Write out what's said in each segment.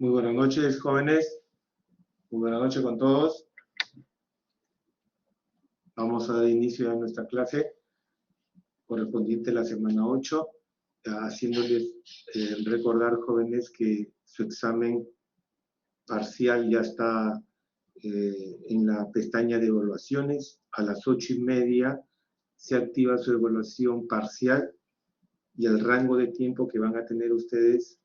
Muy buenas noches, jóvenes. Muy buenas noches con todos. Vamos a dar inicio a nuestra clase correspondiente a la semana 8, haciéndoles recordar, jóvenes, que su examen parcial ya está en la pestaña de evaluaciones. A las 8:30 se activa su evaluación parcial y el rango de tiempo que van a tener ustedes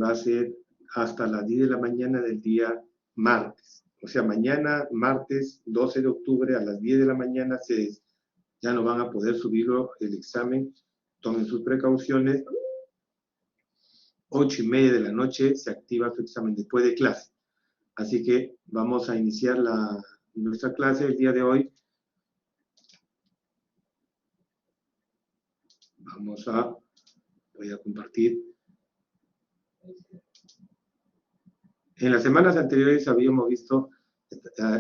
va a ser hasta las 10 de la mañana del día martes. O sea, mañana, martes 12 de octubre, a las 10 de la mañana, ya no van a poder subir el examen. Tomen sus precauciones. 8:30 de la noche se activa su examen después de clase. Así que vamos a iniciar nuestra clase el día de hoy. Voy a compartir. En las semanas anteriores habíamos visto,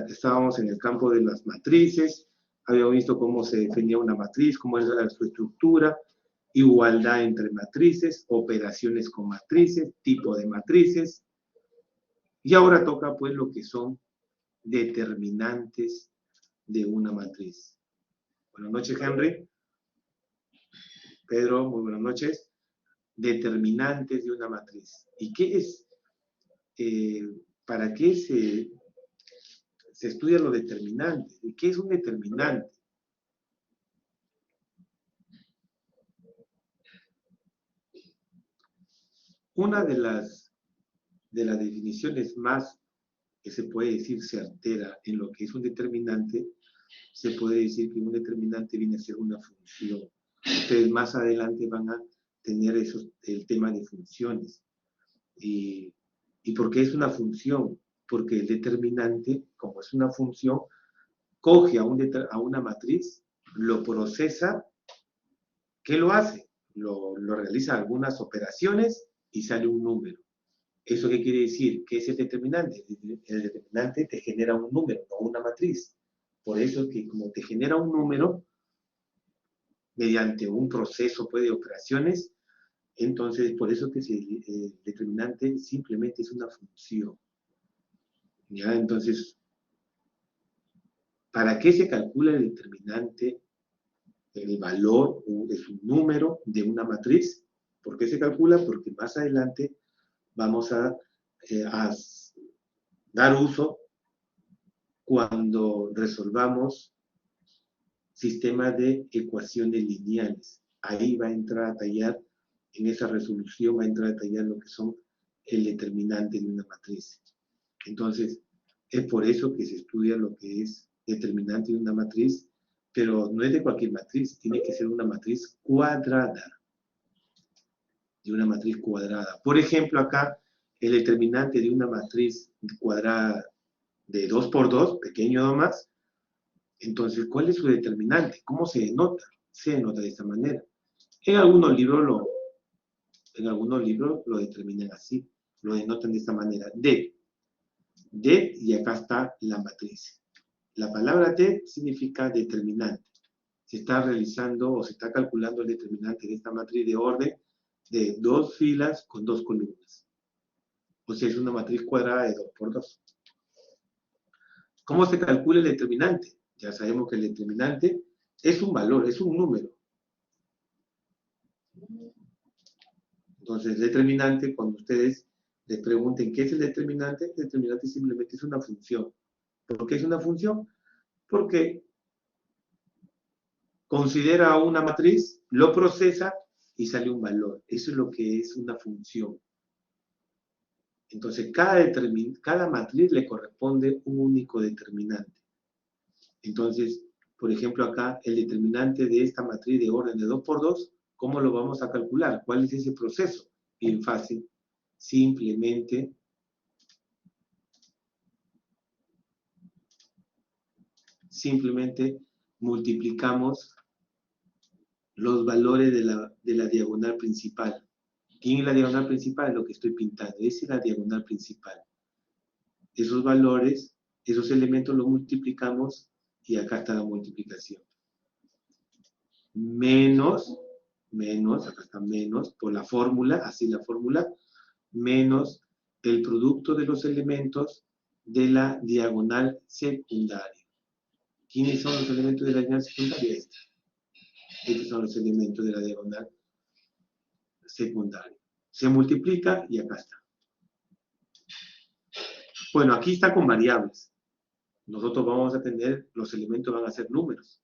estábamos en el campo de las matrices, habíamos visto cómo se definía una matriz, cómo era su estructura, igualdad entre matrices, operaciones con matrices, tipo de matrices, y ahora toca pues lo que son determinantes de una matriz. Buenas noches, Henry. Pedro, muy buenas noches. Determinantes de una matriz. ¿Y qué es? ¿Para qué se estudia los determinantes? ¿Y qué es un determinante? Una de las definiciones más que se puede decir certera en lo que es un determinante, se puede decir que un determinante viene a ser una función. Ustedes más adelante van a tener el tema de funciones. ¿Y por qué es una función? Porque el determinante, como es una función, coge a una matriz, lo procesa. ¿Qué lo hace? Lo realiza algunas operaciones y sale un número. ¿Eso qué quiere decir? ¿Qué es el determinante? El determinante te genera un número, no una matriz. Por eso que como te genera un número, mediante un proceso de operaciones, entonces por eso que el determinante simplemente es una función. ¿Ya? Entonces, ¿para qué se calcula el determinante? El valor es un número de una matriz. ¿Por qué se calcula? Porque más adelante vamos a dar uso cuando resolvamos sistemas de ecuaciones lineales. Ahí va a entrar a tallar, en esa resolución va a entrar a tallar lo que son el determinante de una matriz. Entonces, es por eso que se estudia lo que es determinante de una matriz, pero no es de cualquier matriz, tiene que ser una matriz cuadrada. De una matriz cuadrada. Por ejemplo, acá, el determinante de una matriz cuadrada de 2 por 2, pequeño nomás. Entonces, ¿cuál es su determinante? ¿Cómo se denota? Se denota de esta manera. En algunos libros lo determinan así, lo denotan de esta manera. D, y acá está la matriz. La palabra D significa determinante. Se está realizando o se está calculando el determinante de esta matriz de orden de 2 filas con 2 columnas. O sea, es una matriz cuadrada de 2 por 2. ¿Cómo se calcula el determinante? Ya sabemos que el determinante es un valor, es un número. Entonces, el determinante, cuando ustedes les pregunten qué es el determinante simplemente es una función. ¿Por qué es una función? Porque considera una matriz, lo procesa y sale un valor. Eso es lo que es una función. Entonces, cada matriz le corresponde un único determinante. Entonces, por ejemplo, acá, el determinante de esta matriz de orden de 2 por 2, ¿cómo lo vamos a calcular? ¿Cuál es ese proceso? Bien fácil. Simplemente multiplicamos los valores de la diagonal principal. ¿Quién es la diagonal principal? Lo que estoy pintando. Esa es la diagonal principal. Esos valores, esos elementos los multiplicamos y acá está la multiplicación. Menos, acá está menos, por la fórmula, así la fórmula, menos el producto de los elementos de la diagonal secundaria. ¿Quiénes son los elementos de la diagonal secundaria? Estos son los elementos de la diagonal secundaria. Se multiplica y acá está. Bueno, aquí está con variables. Nosotros vamos a tener, los elementos van a ser números.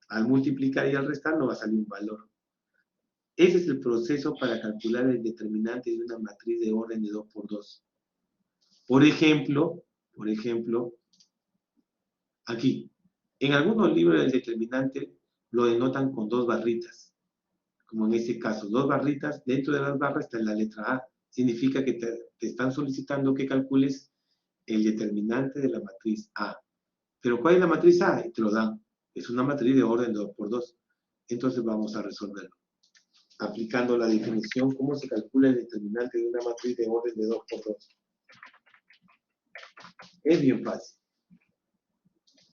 Al multiplicar y al restar nos va a salir un valor. Ese es el proceso para calcular el determinante de una matriz de orden de 2 por 2. Por ejemplo, aquí, en algunos libros el determinante lo denotan con 2 barritas. Como en este caso, 2 barritas, dentro de las barras está la letra A. Significa que te están solicitando que calcules el determinante de la matriz A. ¿Pero cuál es la matriz A? Y te lo dan. Es una matriz de orden 2 por 2. Entonces vamos a resolverlo. Aplicando la definición, ¿cómo se calcula el determinante de una matriz de orden de 2 por 2? Es bien fácil.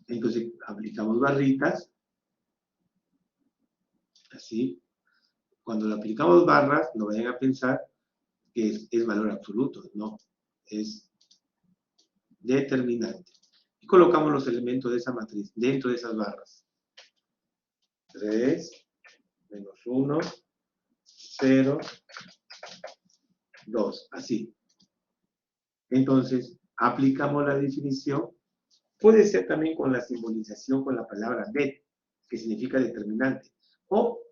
Entonces aplicamos barritas. Así. Cuando le aplicamos barras, no vayan a pensar que es valor absoluto. No. Es determinante. Y colocamos los elementos de esa matriz dentro de esas barras. 3, menos 1, 0, 2. Así. Entonces, aplicamos la definición. Puede ser también con la simbolización con la palabra det, que significa determinante. O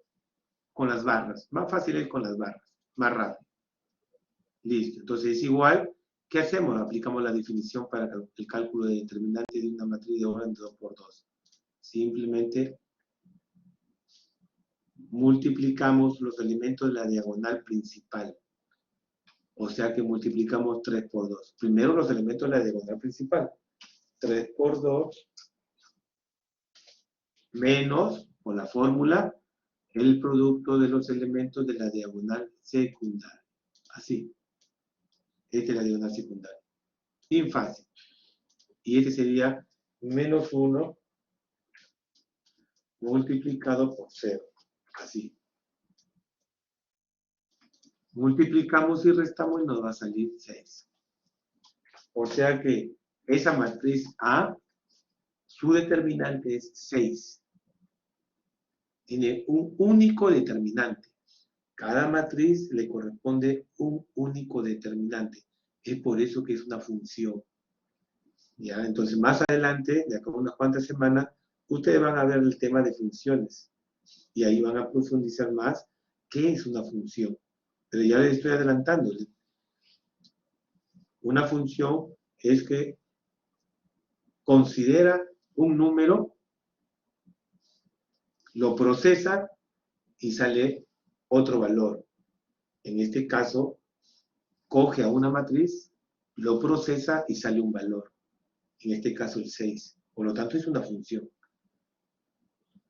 con las barras. Más fácil es con las barras. Más rápido. Listo. Entonces, es igual. ¿Qué hacemos? Aplicamos la definición para el cálculo de determinante de una matriz de orden de 2 por 2. Simplemente multiplicamos los elementos de la diagonal principal. O sea que multiplicamos 3 por 2. Primero los elementos de la diagonal principal. 3 por 2 menos, por la fórmula, el producto de los elementos de la diagonal secundaria. Así. Esta es la diagonal secundaria. Bien fácil. Y este sería menos 1 multiplicado por 0. Así. Multiplicamos y restamos y nos va a salir 6. O sea que esa matriz A, su determinante es 6. Tiene un único determinante. Cada matriz le corresponde un único determinante. Es por eso que es una función. ¿Ya? Entonces, más adelante, de acá a unas cuantas semanas, ustedes van a ver el tema de funciones. Y ahí van a profundizar más qué es una función. Pero ya les estoy adelantando. Una función es que considera un número, lo procesa y sale otro valor. En este caso, coge a una matriz, lo procesa y sale un valor. En este caso el 6. Por lo tanto, es una función.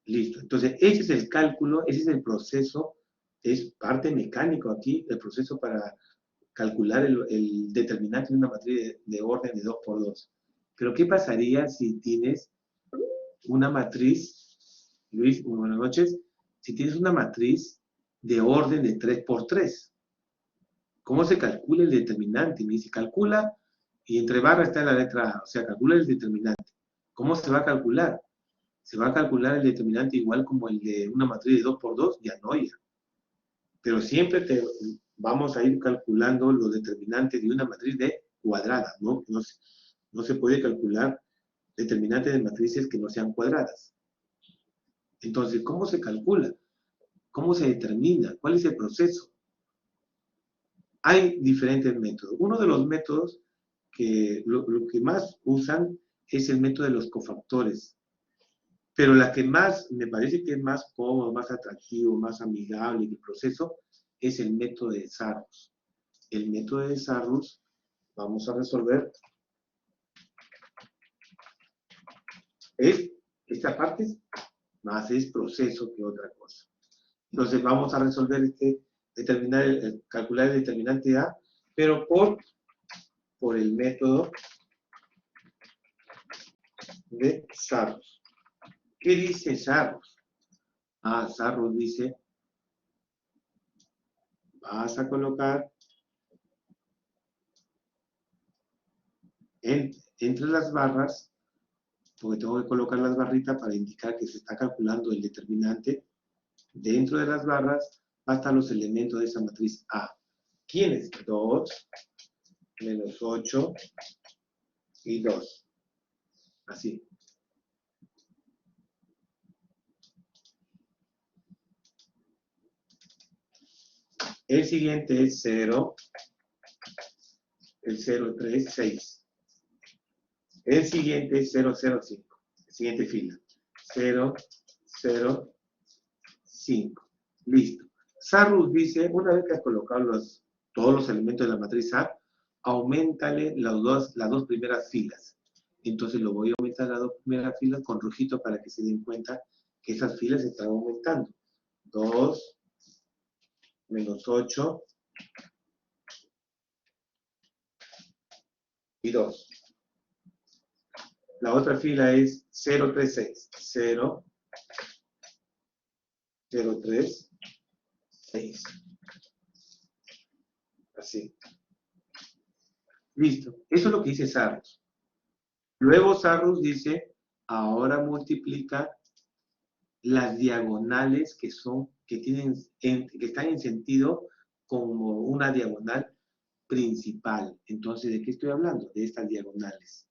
Listo. Entonces, ese es el cálculo, ese es el proceso, es parte mecánico aquí, el proceso para calcular el determinante de una matriz de orden de 2 por 2. Pero, ¿qué pasaría si tienes una matriz, Luis, buenas noches, si tienes una matriz de orden de 3 por 3? ¿Cómo se calcula el determinante? Me dice, calcula, y entre barras está la letra A, o sea, calcula el determinante. ¿Cómo se va a calcular? ¿Se va a calcular el determinante igual como el de una matriz de 2 por 2? Ya no, ya. Pero siempre vamos a ir calculando los determinantes de una matriz de cuadrada, ¿no? No se puede calcular determinantes de matrices que no sean cuadradas. Entonces, ¿cómo se calcula? ¿Cómo se determina? ¿Cuál es el proceso? Hay diferentes métodos. Uno de los métodos que lo que más usan es el método de los cofactores. Pero la que más, me parece que es más cómodo, más atractivo, más amigable el proceso, es el método de Sarrus. El método de Sarrus, vamos a resolver, esta parte más es proceso que otra cosa. Entonces vamos a resolver calcular el determinante A, pero por el método de Sarrus. ¿Qué dice Sarrus? Sarrus dice, vas a colocar entre las barras, porque tengo que colocar las barritas para indicar que se está calculando el determinante. Dentro de las barras va a estar los elementos de esa matriz A. ¿Quiénes? 2, menos 8 y 2. Así. El siguiente es 0, el 0, 3, 6. El siguiente es 0, 0, 5. Siguiente fila. 0, 0, 5. Listo. Sarrus dice, una vez que has colocado todos los elementos de la matriz A, aumentale las dos primeras filas. Entonces lo voy a aumentar las dos primeras filas con rojito para que se den cuenta que esas filas están aumentando. 2, menos 8 y 2. La otra fila es 0, 3, 6. 0, 0, 3, 6. Así. Listo. Eso es lo que dice Sarrus. Luego Sarrus dice, ahora multiplica las diagonales que están en sentido como una diagonal principal. Entonces, ¿de qué estoy hablando? De estas diagonales.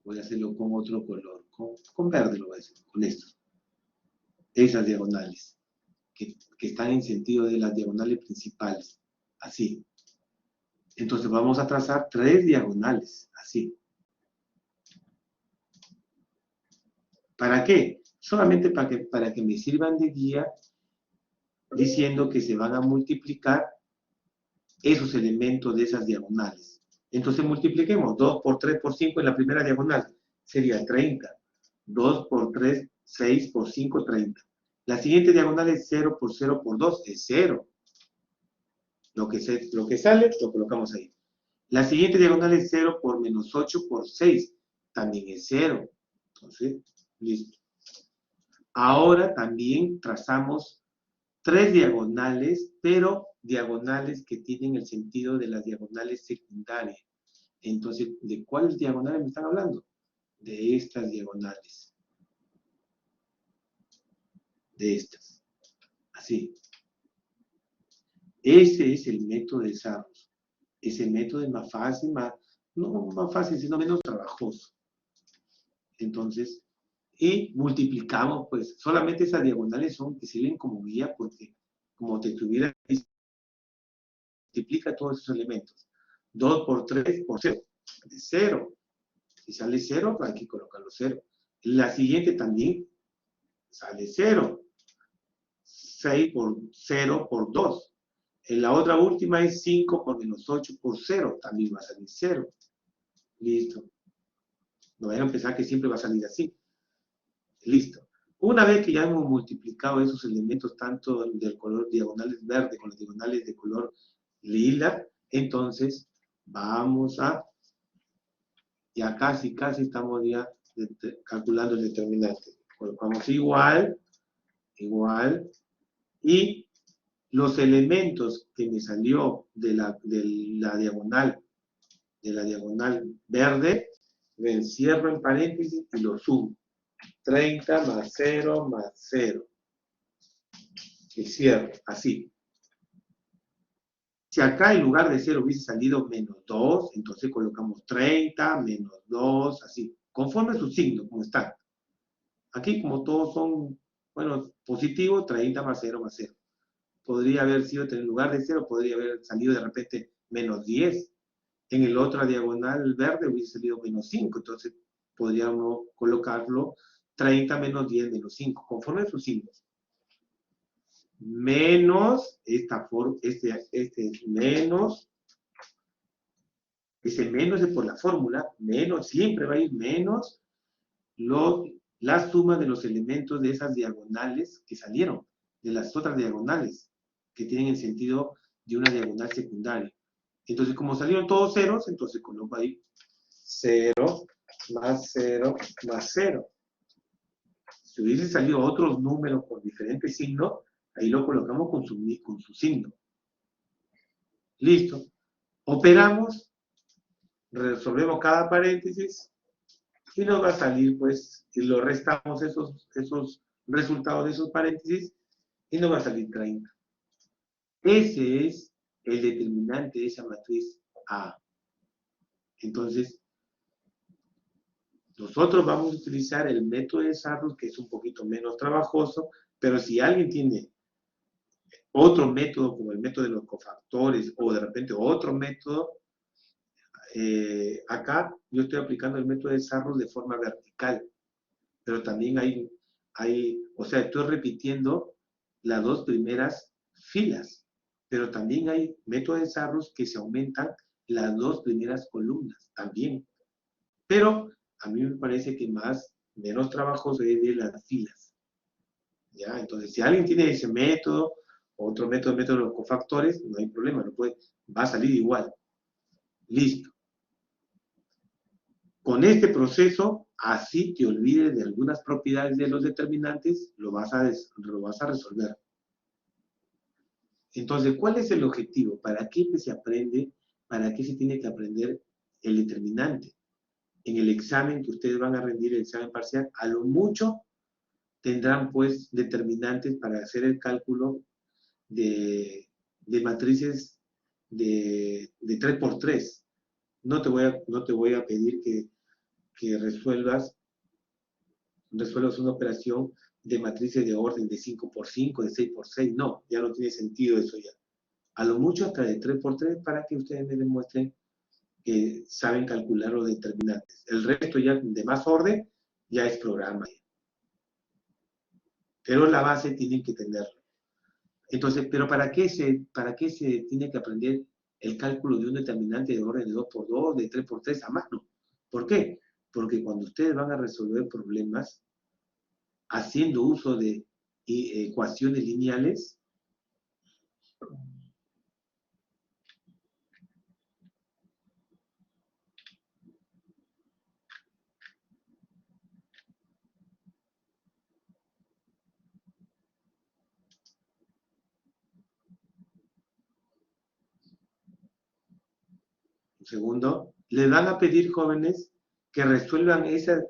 Voy a hacerlo con otro color. Con verde lo voy a hacer, con esto. Esas diagonales. Que están en sentido de las diagonales principales. Así. Entonces vamos a trazar 3 diagonales. Así. ¿Para qué? Solamente para que me sirvan de guía diciendo que se van a multiplicar esos elementos de esas diagonales. Entonces multipliquemos 2 por 3 por 5 en la primera diagonal. Sería 30. 2 por 3, 6 por 5, 30. La siguiente diagonal es 0 por 0 por 2, es 0. Lo que sale, lo colocamos ahí. La siguiente diagonal es 0 por menos 8 por 6. También es 0. Entonces, listo. Ahora también trazamos 3 diagonales, pero diagonales que tienen el sentido de las diagonales secundarias. Entonces, ¿de cuáles diagonales me están hablando? De estas diagonales. De estas. Así. Ese es el método de Sarrus. Ese método es más fácil, no más fácil, sino menos trabajoso. Entonces, y multiplicamos, pues, solamente esas diagonales son que sirven como guía porque, como te estuviera diciendo, multiplica todos esos elementos. 2 por 3 por 0. De 0. Si sale 0, hay que colocarlo 0. La siguiente también sale 0. 6 por 0 por 2. En la otra última es 5 por menos 8 por 0. También va a salir 0. Listo. No vayan a pensar que siempre va a salir así. Listo. Una vez que ya hemos multiplicado esos elementos, tanto del color diagonales verde con las diagonales de color lila, entonces vamos a, ya casi estamos ya calculando el determinante. Colocamos igual, y los elementos que me salió de la diagonal verde, lo encierro en paréntesis y lo sumo. 30 más 0 más 0. Y cierro, así. Si acá en lugar de 0 hubiese salido menos 2, entonces colocamos 30 menos 2, así. Conforme su signo, como está. Aquí, como todos son, bueno, positivos, 30 más 0 más 0. Podría haber sido, en lugar de 0, podría haber salido de repente menos 10. En el otro diagonal verde hubiese salido menos 5, entonces podríamos colocarlo 30 menos 10 menos 5, conforme a sus signos. Menos, menos, ese menos es por la fórmula, menos, siempre va a ir menos la suma de los elementos de esas diagonales que salieron, de las otras diagonales, que tienen el sentido de una diagonal secundaria. Entonces, como salieron todos ceros, entonces coloco ahí 0 más 0 más 0. Si hubiesen salido otros números con diferentes signos, ahí lo colocamos con su signo. Listo. Operamos resolvemos cada paréntesis y nos va a salir, pues, y lo restamos esos resultados de esos paréntesis y nos va a salir 30. Ese es el determinante de esa matriz A. Entonces, nosotros vamos a utilizar el método de Sarrus, que es un poquito menos trabajoso, pero si alguien tiene otro método, como el método de los cofactores, o de repente otro método, acá yo estoy aplicando el método de Sarrus de forma vertical, pero también o sea, estoy repitiendo las dos primeras filas, pero también hay métodos de Sarrus que se aumentan las dos primeras columnas, también. Pero a mí me parece que menos trabajoso es de las filas. ¿Ya? Entonces, si alguien tiene ese método, otro método de los cofactores, no hay problema, va a salir igual. Listo. Con este proceso, así te olvides de algunas propiedades de los determinantes, lo vas a resolver. Entonces, ¿cuál es el objetivo? ¿Para qué se aprende? ¿Para qué se tiene que aprender el determinante? En el examen que ustedes van a rendir, el examen parcial, a lo mucho tendrán pues determinantes para hacer el cálculo de matrices de 3×3. No te voy a pedir que resuelvas una operación de matrices de orden de 5×5, de 6×6. No, ya no tiene sentido eso ya. A lo mucho hasta de 3×3 para que ustedes me demuestren que saben calcular los determinantes. El resto ya de más orden ya es programa. Pero la base tienen que tenerlo. Entonces, ¿pero para qué se tiene que aprender el cálculo de un determinante de orden de 2×2, de 3×3 a mano? ¿Por qué? Porque cuando ustedes van a resolver problemas haciendo uso de ecuaciones lineales, un segundo, les van a pedir, jóvenes, que resuelvan esas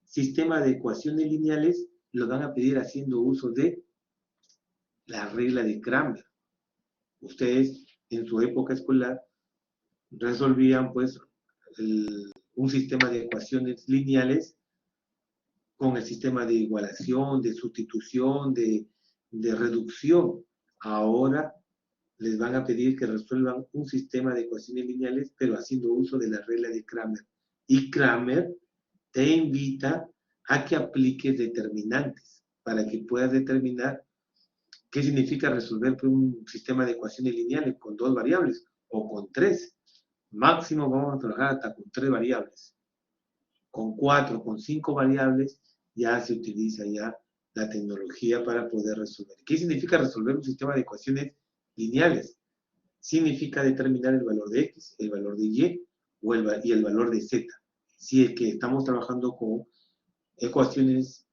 sistemas de ecuaciones lineales, lo van a pedir haciendo uso de la regla de Cramer. Ustedes, en su época escolar, resolvían, pues, un sistema de ecuaciones lineales con el sistema de igualación, de sustitución, de reducción. Ahora les van a pedir que resuelvan un sistema de ecuaciones lineales, pero haciendo uso de la regla de Cramer. Y Cramer te invita a que apliques determinantes para que puedas determinar qué significa resolver un sistema de ecuaciones lineales con 2 variables o con 3. Máximo vamos a trabajar hasta con 3 variables. Con 4, con 5 variables ya se utiliza ya la tecnología para poder resolver. ¿Qué significa resolver un sistema de ecuaciones lineales? Significa determinar el valor de x, el valor de y y el valor de z. Si es que estamos trabajando con ecuaciones,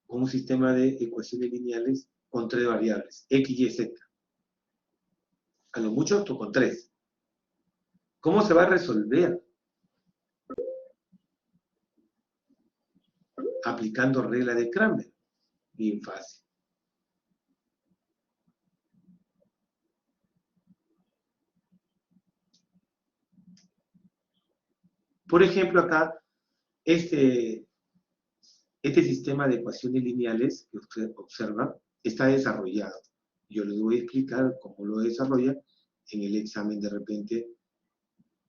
con un sistema de ecuaciones lineales con 3 variables, x, y, z. A lo mucho esto con 3. ¿Cómo se va a resolver? Aplicando regla de Cramer. Bien fácil. Por ejemplo, acá, este sistema de ecuaciones lineales que usted observa está desarrollado. Yo les voy a explicar cómo lo desarrolla en el examen de repente.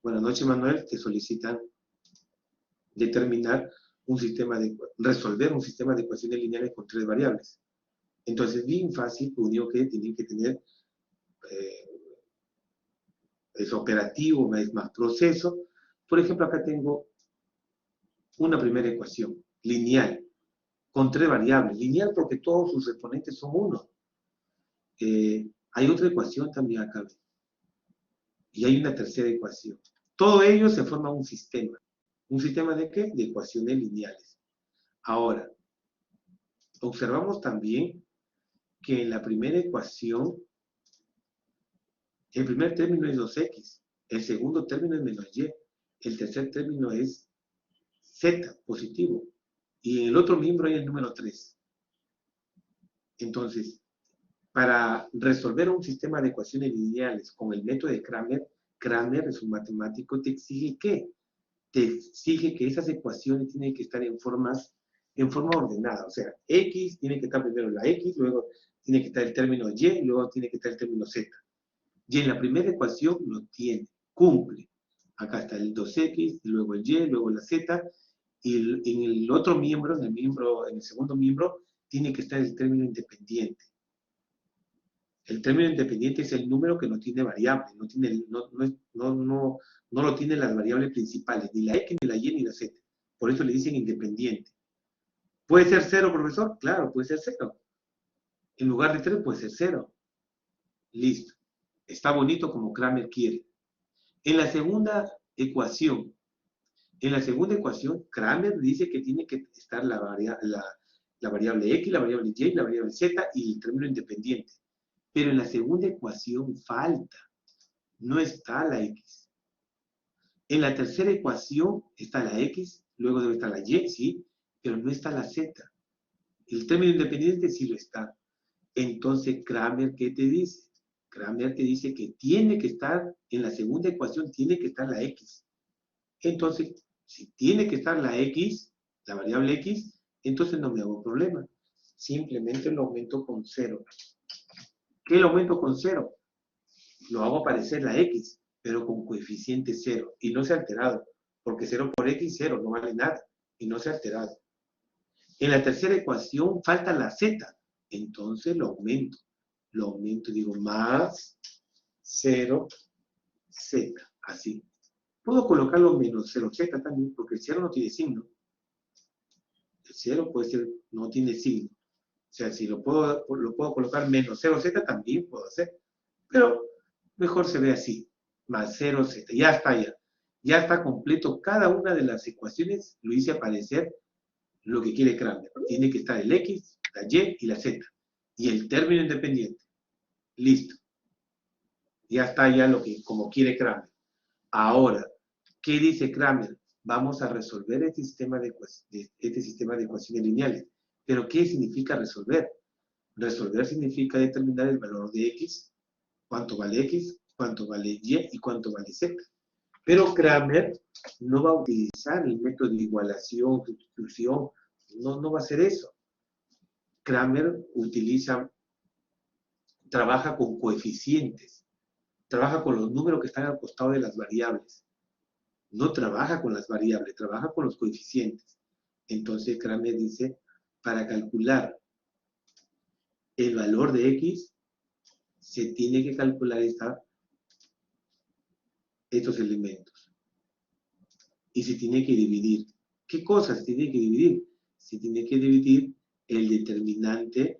Buenas noches, Manuel. Te solicitan resolver un sistema de ecuaciones lineales con 3 variables. Entonces, bien fácil, lo único que tienen que tener es operativo, es más proceso. Por ejemplo, acá tengo una primera ecuación lineal con 3 variables. Lineal porque todos sus exponentes son 1. Hay otra ecuación también acá. Y hay una tercera ecuación. Todo ello se forma un sistema. ¿Un sistema de qué? De ecuaciones lineales. Ahora, observamos también que en la primera ecuación, el primer término es 2x, el segundo término es menos y. el tercer término es Z, positivo. Y en el otro miembro hay el número 3. Entonces, para resolver un sistema de ecuaciones lineales con el método de Cramer, Cramer es un matemático, te exige ¿qué? Te exige que esas ecuaciones tienen que estar en forma ordenada. O sea, X tiene que estar primero la X, luego tiene que estar el término Y, luego tiene que estar el término Z. Y en la primera ecuación lo tiene, cumple. Acá está el 2X, luego el Y, luego la Z, y en el otro miembro, en el segundo miembro, tiene que estar el término independiente. El término independiente es el número que no tiene variable, no lo tienen las variables principales, ni la X, ni la Y, ni la Z. Por eso le dicen independiente. ¿Puede ser 0, profesor? Claro, puede ser 0. En lugar de 3 puede ser 0. Listo. Está bonito como Cramer quiere. En la segunda ecuación, Cramer dice que tiene que estar la variable X, la variable Y, la variable Z y el término independiente. Pero en la segunda ecuación falta. No está la X. En la tercera ecuación está la X, luego debe estar la Y, sí, pero no está la Z. El término independiente sí lo está. Entonces, Cramer, ¿qué te dice? Cramer te dice que tiene que estar, en la segunda ecuación tiene que estar la X. Entonces, si tiene que estar la X, la variable X, entonces no me hago problema. Simplemente lo aumento con 0. ¿Qué lo aumento con 0? Lo hago aparecer la X, pero con coeficiente 0, y no se ha alterado, porque 0 por X, 0, no vale nada, y no se ha alterado. En la tercera ecuación falta la Z, entonces lo aumento, digo, más 0, Z, así. Puedo colocarlo menos 0Z también, porque el 0 no tiene signo. El 0 puede ser, no tiene signo. O sea, si lo puedo colocar menos 0Z, también puedo hacer. Pero mejor se ve así, más 0Z, ya está ya. Ya está completo cada una de las ecuaciones, lo hice aparecer lo que quiere Cramer. Tiene que estar el X, la Y y la Z. Y el término independiente. Listo. Ya está ya lo que, como quiere Cramer. Ahora, ¿qué dice Cramer? Vamos a resolver este sistema de ecuaciones lineales. ¿Pero qué significa resolver? Resolver significa determinar el valor de X, cuánto vale X, cuánto vale Y y cuánto vale Z. Pero Cramer no va a utilizar el método de igualación, sustitución, no va a hacer eso. Cramer trabaja con coeficientes, trabaja con los números que están al costado de las variables. No trabaja con las variables, trabaja con los coeficientes. Entonces Cramer dice, para calcular el valor de X, se tiene que calcular estos elementos. Y se tiene que dividir. ¿Qué cosas se tiene que dividir? Se tiene que dividir el determinante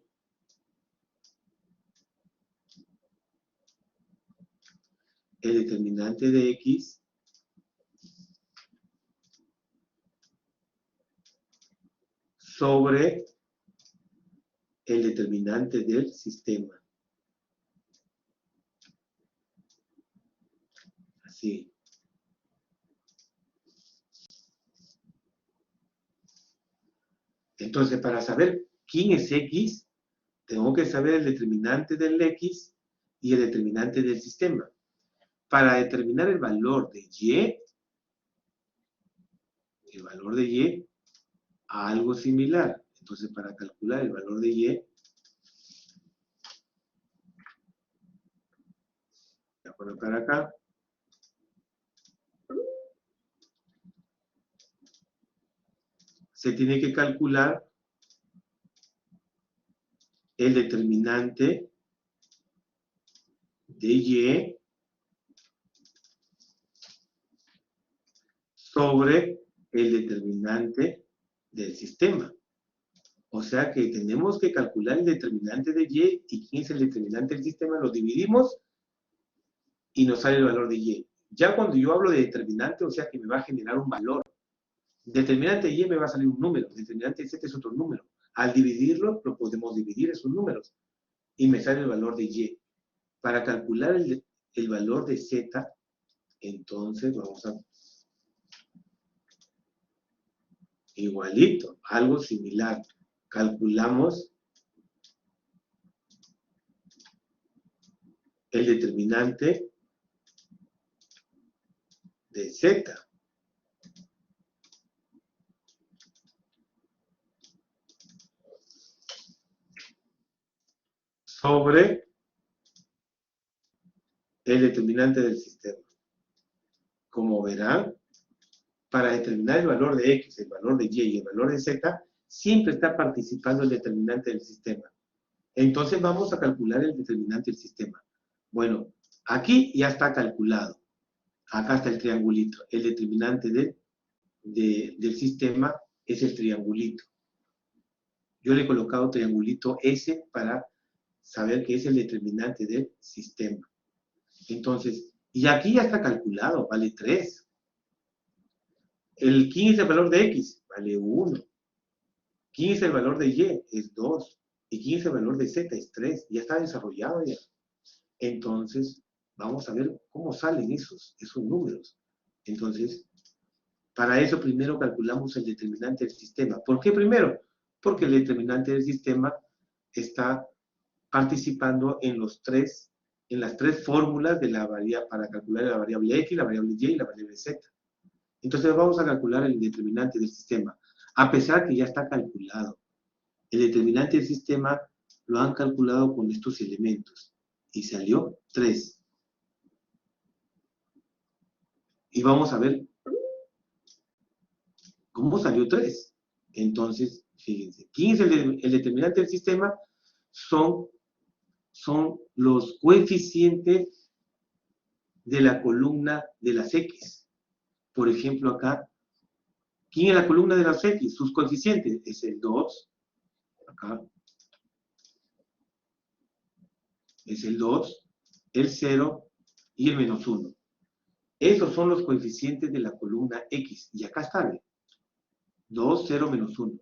de X sobre el determinante del sistema. Así. Entonces, para saber quién es X, tengo que saber el determinante del X y el determinante del sistema. Para determinar el valor de Y, algo similar. Entonces, para calcular el valor de Y, voy a colocar acá. Se tiene que calcular el determinante de Y sobre el determinante del sistema. O sea que tenemos que calcular el determinante de Y quién es el determinante del sistema, lo dividimos y nos sale el valor de Y. Ya cuando yo hablo de determinante, o sea que me va a generar un valor. Determinante de Y me va a salir un número, determinante de Z es otro número. Al dividirlo, lo podemos dividir esos números y me sale el valor de Y. Para calcular el valor de Z, entonces vamos a Igualito, algo similar. Calculamos el determinante de Z. Sobre el determinante del sistema. Como verán, para determinar el valor de X, el valor de Y y el valor de Z, siempre está participando el determinante del sistema. Entonces vamos a calcular el determinante del sistema. Bueno, aquí ya está calculado. Acá está el triangulito. El determinante del sistema es el triangulito. Yo le he colocado triangulito S para saber que es el determinante del sistema. Entonces, y aquí ya está calculado, vale 3. ¿Quién es el valor de X? Vale 1. ¿Quién es el valor de Y? Es 2. ¿Y quién es el valor de Z? Es 3. Ya está desarrollado ya. Entonces, vamos a ver cómo salen esos números. Entonces, para eso primero calculamos el determinante del sistema. ¿Por qué primero? Porque el determinante del sistema está participando en las tres fórmulas de la para calcular la variable X, la variable Y y la variable Z. Entonces vamos a calcular el determinante del sistema, a pesar que ya está calculado. El determinante del sistema lo han calculado con estos elementos y salió 3. Y vamos a ver cómo salió 3. Entonces, fíjense, ¿quién es el determinante del sistema? Son los coeficientes de la columna de las X. Por ejemplo, acá, ¿quién es la columna de las X? Sus coeficientes es el 2, acá, es el 2, el 0 y el menos 1. Esos son los coeficientes de la columna X. Y acá está, 2, 0, menos 1.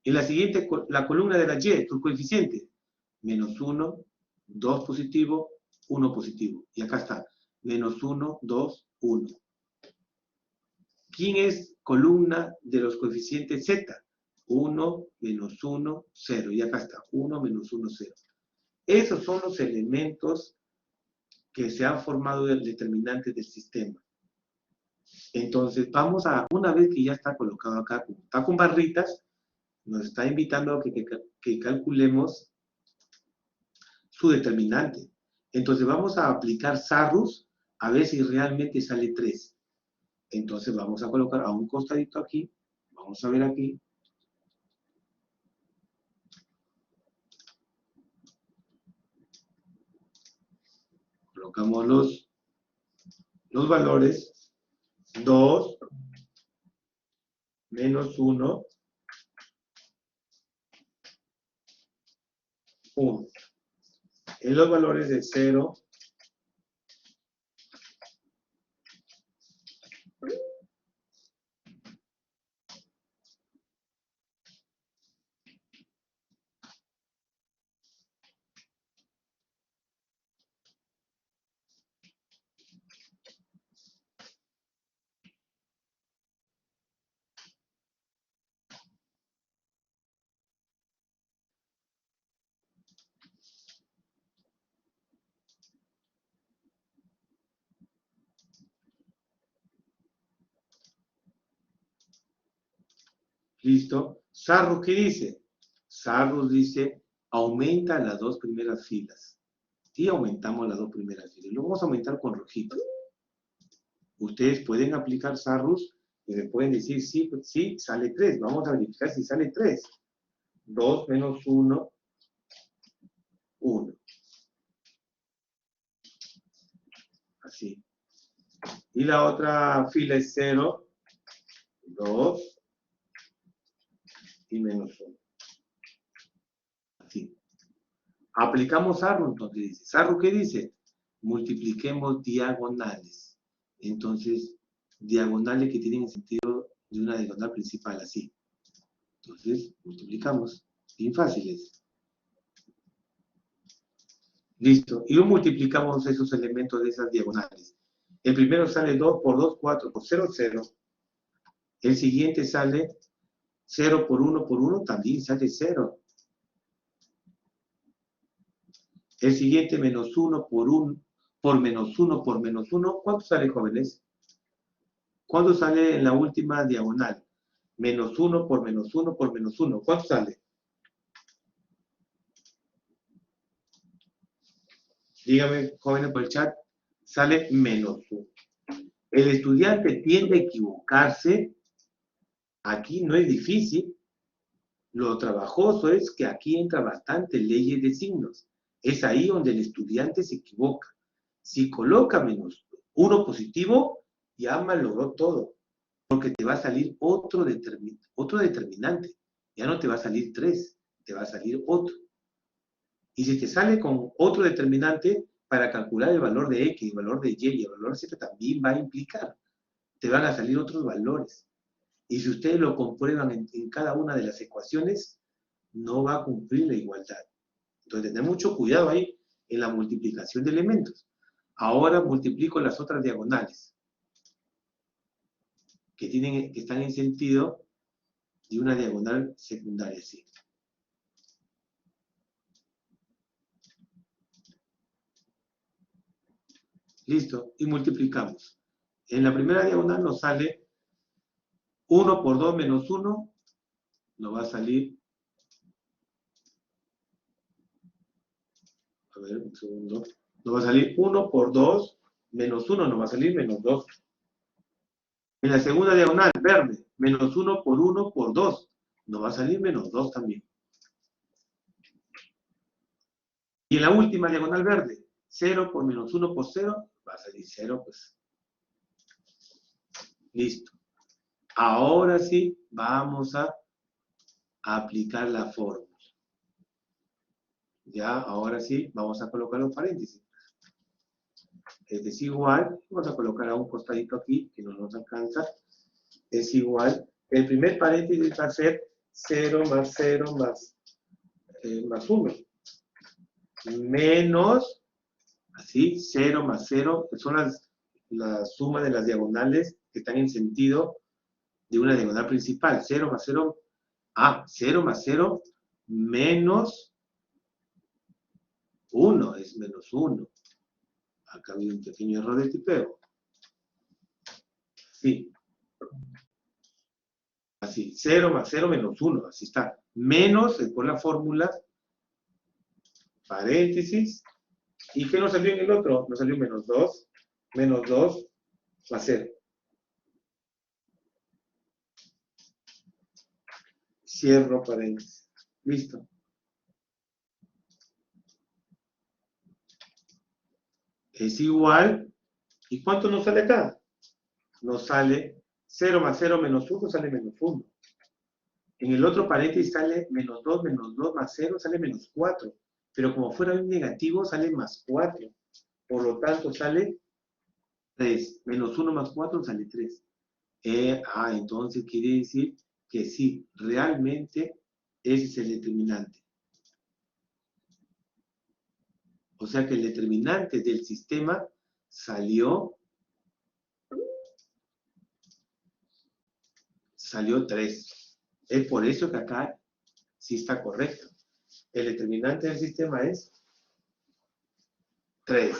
En la siguiente, la columna de la Y, sus coeficientes, menos 1, 2 positivo, 1 positivo. Y acá está, menos 1, 2, 1. ¿Quién es columna de los coeficientes Z? 1, menos 1, 0. Y acá está, 1, menos 1, 0. Esos son los elementos que se han formado del determinante del sistema. Entonces, vamos a, una vez que ya está colocado acá, está con barritas, nos está invitando a que calculemos su determinante. Entonces, vamos a aplicar Sarrus a ver si realmente sale 3. Entonces, vamos a colocar a un costadito aquí, vamos a ver aquí. Colocamos los valores. 2, menos 1, 1. En los valores de 0, ¿listo? Sarrus, ¿qué dice? Sarrus dice, aumenta las dos primeras filas. Y aumentamos las dos primeras filas. Lo vamos a aumentar con rojito. Ustedes pueden aplicar Sarrus y me pueden decir, sí, sí, sale 3. Vamos a verificar si sale 3. 2 menos 1, 1. Así. Y la otra fila es 0, 2 y menos 1. Así. Aplicamos Sarrus, entonces dice. ¿Sarrus qué dice? Multipliquemos diagonales. Entonces, diagonales que tienen el sentido de una diagonal principal, así. Entonces, multiplicamos. Bien fáciles. Listo. Y lo multiplicamos esos elementos de esas diagonales. El primero sale 2 por 2, 4 por 0, 0. El siguiente sale 0 por 1 también sale 0. El siguiente, menos 1 por menos 1 por menos 1, ¿cuánto sale, jóvenes? ¿Cuánto sale en la última diagonal? Menos 1 por menos 1 por menos 1. ¿Cuánto sale? Dígame, jóvenes, por el chat. Sale menos 1. El estudiante tiende a equivocarse. Aquí no es difícil. Lo trabajoso es que aquí entra bastante leyes de signos. Es ahí donde el estudiante se equivoca. Si coloca menos 1 positivo, ya malogró todo. Porque te va a salir otro determinante. Ya no te va a salir 3, te va a salir otro. Y si te sale con otro determinante, para calcular el valor de X, el valor de Y y el valor de Z también va a implicar. Te van a salir otros valores. Y si ustedes lo comprueban en cada una de las ecuaciones, no va a cumplir la igualdad. Entonces, tener mucho cuidado ahí en la multiplicación de elementos. Ahora multiplico las otras diagonales, que están en sentido de una diagonal secundaria, ¿sí? Listo, y multiplicamos. En la primera diagonal nos sale 1 por 2 menos 1, nos va a salir, a ver, un segundo, nos va a salir 1 por 2 menos 1, nos va a salir menos 2. En la segunda diagonal, verde, menos 1 por 2, nos va a salir menos 2 también. Y en la última diagonal verde, 0 por menos 1 por 0, va a salir 0, pues. Listo. Ahora sí, vamos a aplicar la fórmula. Ya, ahora sí, vamos a colocar los paréntesis. Es igual, vamos a colocar a un costadito aquí, que no nos alcanza. Es igual, el primer paréntesis va a ser 0 más 0 más 1. Menos, así, 0 más 0, que son la suma de las diagonales que están en sentido de una diagonal principal. 0 más 0, 0 más 0 menos 1, es menos 1. Acá había un pequeño error de tipeo. Sí. Así, 0 más 0 menos 1, así está. Menos, por la fórmula, paréntesis. ¿Y qué nos salió en el otro? Nos salió menos 2 más 0. Cierro paréntesis. Listo. Es igual. ¿Y cuánto nos sale acá? Nos sale 0 más 0 menos 1, sale menos 1. En el otro paréntesis sale menos 2 más 0, sale menos 4. Pero como fuera un negativo, sale más 4. Por lo tanto, sale 3. Menos 1 más 4 sale 3. Entonces quiere decir que sí, realmente ese es el determinante. O sea que el determinante del sistema salió 3. Es por eso que acá sí está correcto. El determinante del sistema es 3.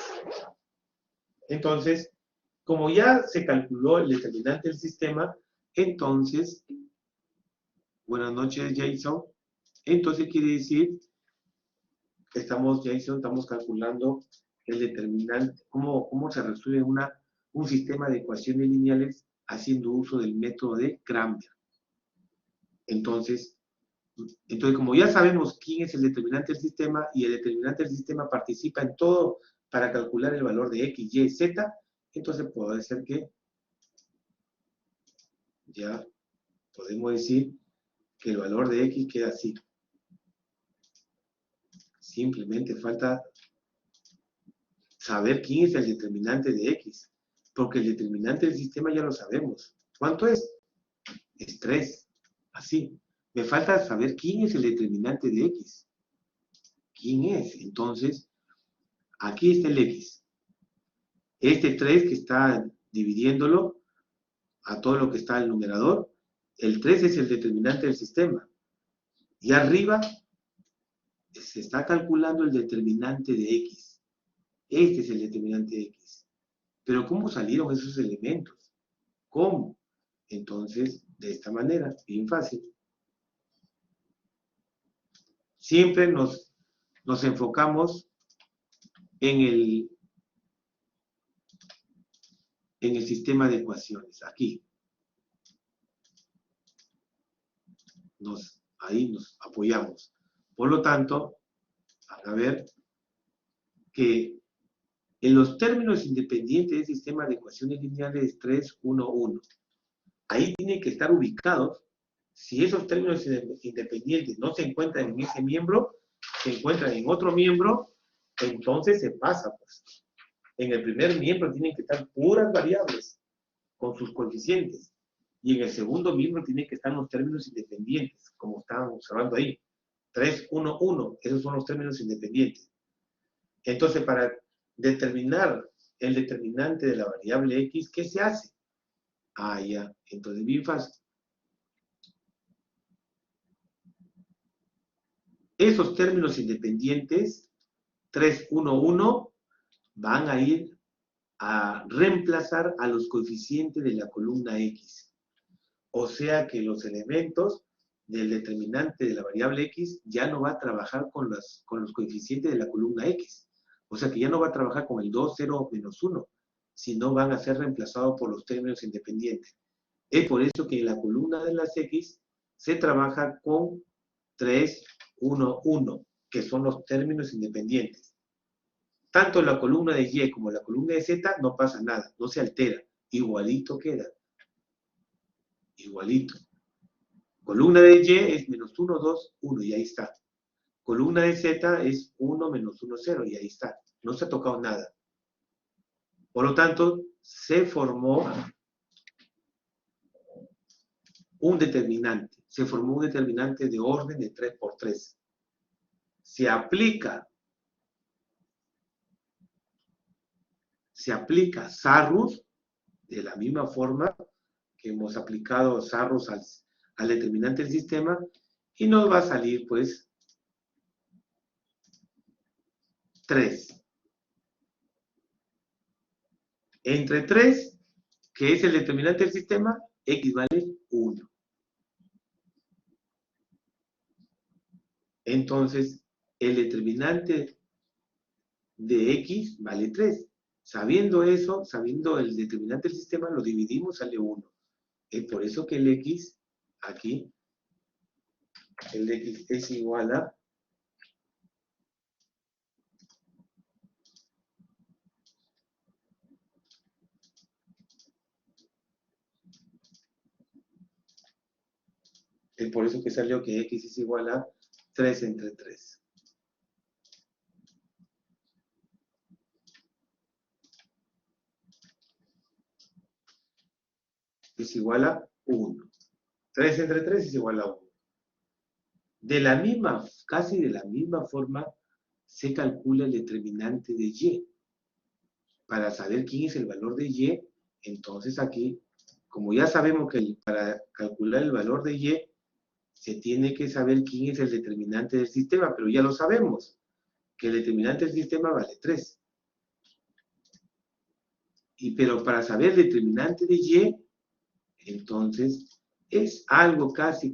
Entonces, como ya se calculó el determinante del sistema, entonces, buenas noches, Jason. Entonces quiere decir que estamos calculando el determinante, cómo se resuelve un sistema de ecuaciones lineales haciendo uso del método de Cranberg. Entonces, como ya sabemos quién es el determinante del sistema y el determinante del sistema participa en todo para calcular el valor de X, Y, Z, entonces puede ser que ya podemos decir que el valor de X queda así. Simplemente falta saber quién es el determinante de X, porque el determinante del sistema ya lo sabemos. ¿Cuánto es? Es 3. Así. Me falta saber quién es el determinante de X. ¿Quién es? Entonces, aquí está el X. Este 3 que está dividiéndolo a todo lo que está en el numerador, El 3 es el determinante del sistema. Y arriba se está calculando el determinante de X. Este es el determinante de X. Pero ¿cómo salieron esos elementos? ¿Cómo? Entonces, de esta manera, bien fácil. Siempre nos enfocamos en el sistema de ecuaciones, aquí. Ahí nos apoyamos. Por lo tanto, van a ver que en los términos independientes del sistema de ecuaciones lineales 3, 1, 1, ahí tienen que estar ubicados. Si esos términos independientes no se encuentran en ese miembro, se encuentran en otro miembro, entonces se pasa, pues. En el primer miembro tienen que estar puras variables con sus coeficientes. Y en el segundo miembro tienen que estar los términos independientes, como estaban observando ahí. 3, 1, 1, esos son los términos independientes. Entonces, para determinar el determinante de la variable X, ¿qué se hace? Ah, ya, entonces bien fácil. Esos términos independientes, 3, 1, 1, van a ir a reemplazar a los coeficientes de la columna X. O sea que los elementos del determinante de la variable X ya no va a trabajar con los coeficientes de la columna X. O sea que ya no va a trabajar con el 2, 0, menos 1, sino van a ser reemplazados por los términos independientes. Es por eso que en la columna de las X se trabaja con 3, 1, 1, que son los términos independientes. Tanto la columna de Y como la columna de Z no pasa nada, no se altera, igualito queda. Igualito. Columna de Y es menos 1, 2, 1, y ahí está. Columna de Z es 1, menos 1, 0, y ahí está. No se ha tocado nada. Por lo tanto, se formó un determinante. Se formó un determinante de orden de 3 por 3. Se aplica Sarrus de la misma forma que hemos aplicado Sarrus al determinante del sistema, y nos va a salir, pues, 3. Entre 3, que es el determinante del sistema, X vale 1. Entonces, el determinante de X vale 3. Sabiendo eso, sabiendo el determinante del sistema, lo dividimos, sale 1. Es por eso que el X, aquí, el X es igual a es por eso que salió que X es igual a 3 entre 3. Es igual a 1. 3 entre 3 es igual a 1. De la misma, casi de la misma forma, se calcula el determinante de Y. Para saber quién es el valor de Y, entonces aquí, como ya sabemos que para calcular el valor de Y, se tiene que saber quién es el determinante del sistema, pero ya lo sabemos, que el determinante del sistema vale 3. Pero para saber el determinante de Y, entonces es algo casi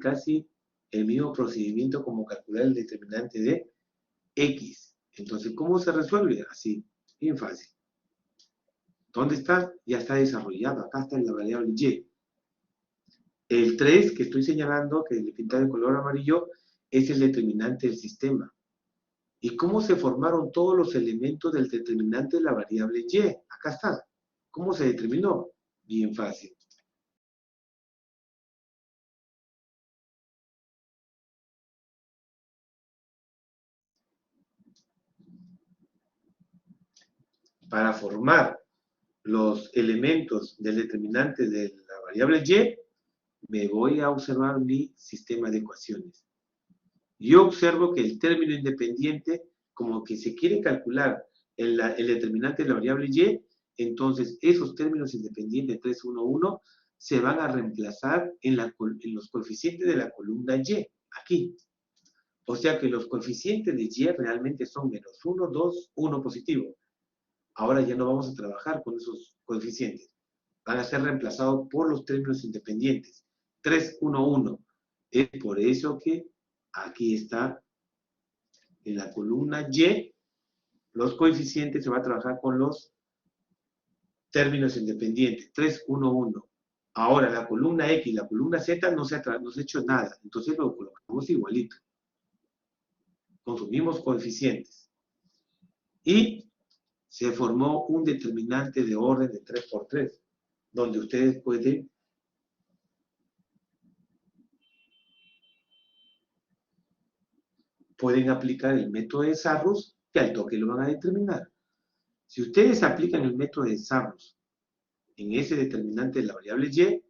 el mismo procedimiento como calcular el determinante de X. Entonces, ¿cómo se resuelve? Así, bien fácil. ¿Dónde está? Ya está desarrollado. Acá está en la variable Y. El 3 que estoy señalando, que le pinté de color amarillo, es el determinante del sistema. ¿Y cómo se formaron todos los elementos del determinante de la variable Y? Acá está. ¿Cómo se determinó? Bien fácil. Para formar los elementos del determinante de la variable Y, me voy a observar mi sistema de ecuaciones. Yo observo que el término independiente, como que se quiere calcular el determinante de la variable Y, entonces esos términos independientes 3, 1, 1, se van a reemplazar en los coeficientes de la columna Y, aquí. O sea que los coeficientes de Y realmente son menos 1, 2, 1 positivo. Ahora ya no vamos a trabajar con esos coeficientes. Van a ser reemplazados por los términos independientes. 3, 1, 1. Es por eso que aquí está en la columna Y, los coeficientes se va a trabajar con los términos independientes. 3, 1, 1. Ahora la columna X y la columna Z no se ha hecho nada. Entonces lo colocamos igualito. Consumimos coeficientes. Y se formó un determinante de orden de 3 por 3, donde ustedes pueden aplicar el método de Sarrus, que al toque lo van a determinar. Si ustedes aplican el método de Sarrus en ese determinante de la variable Y,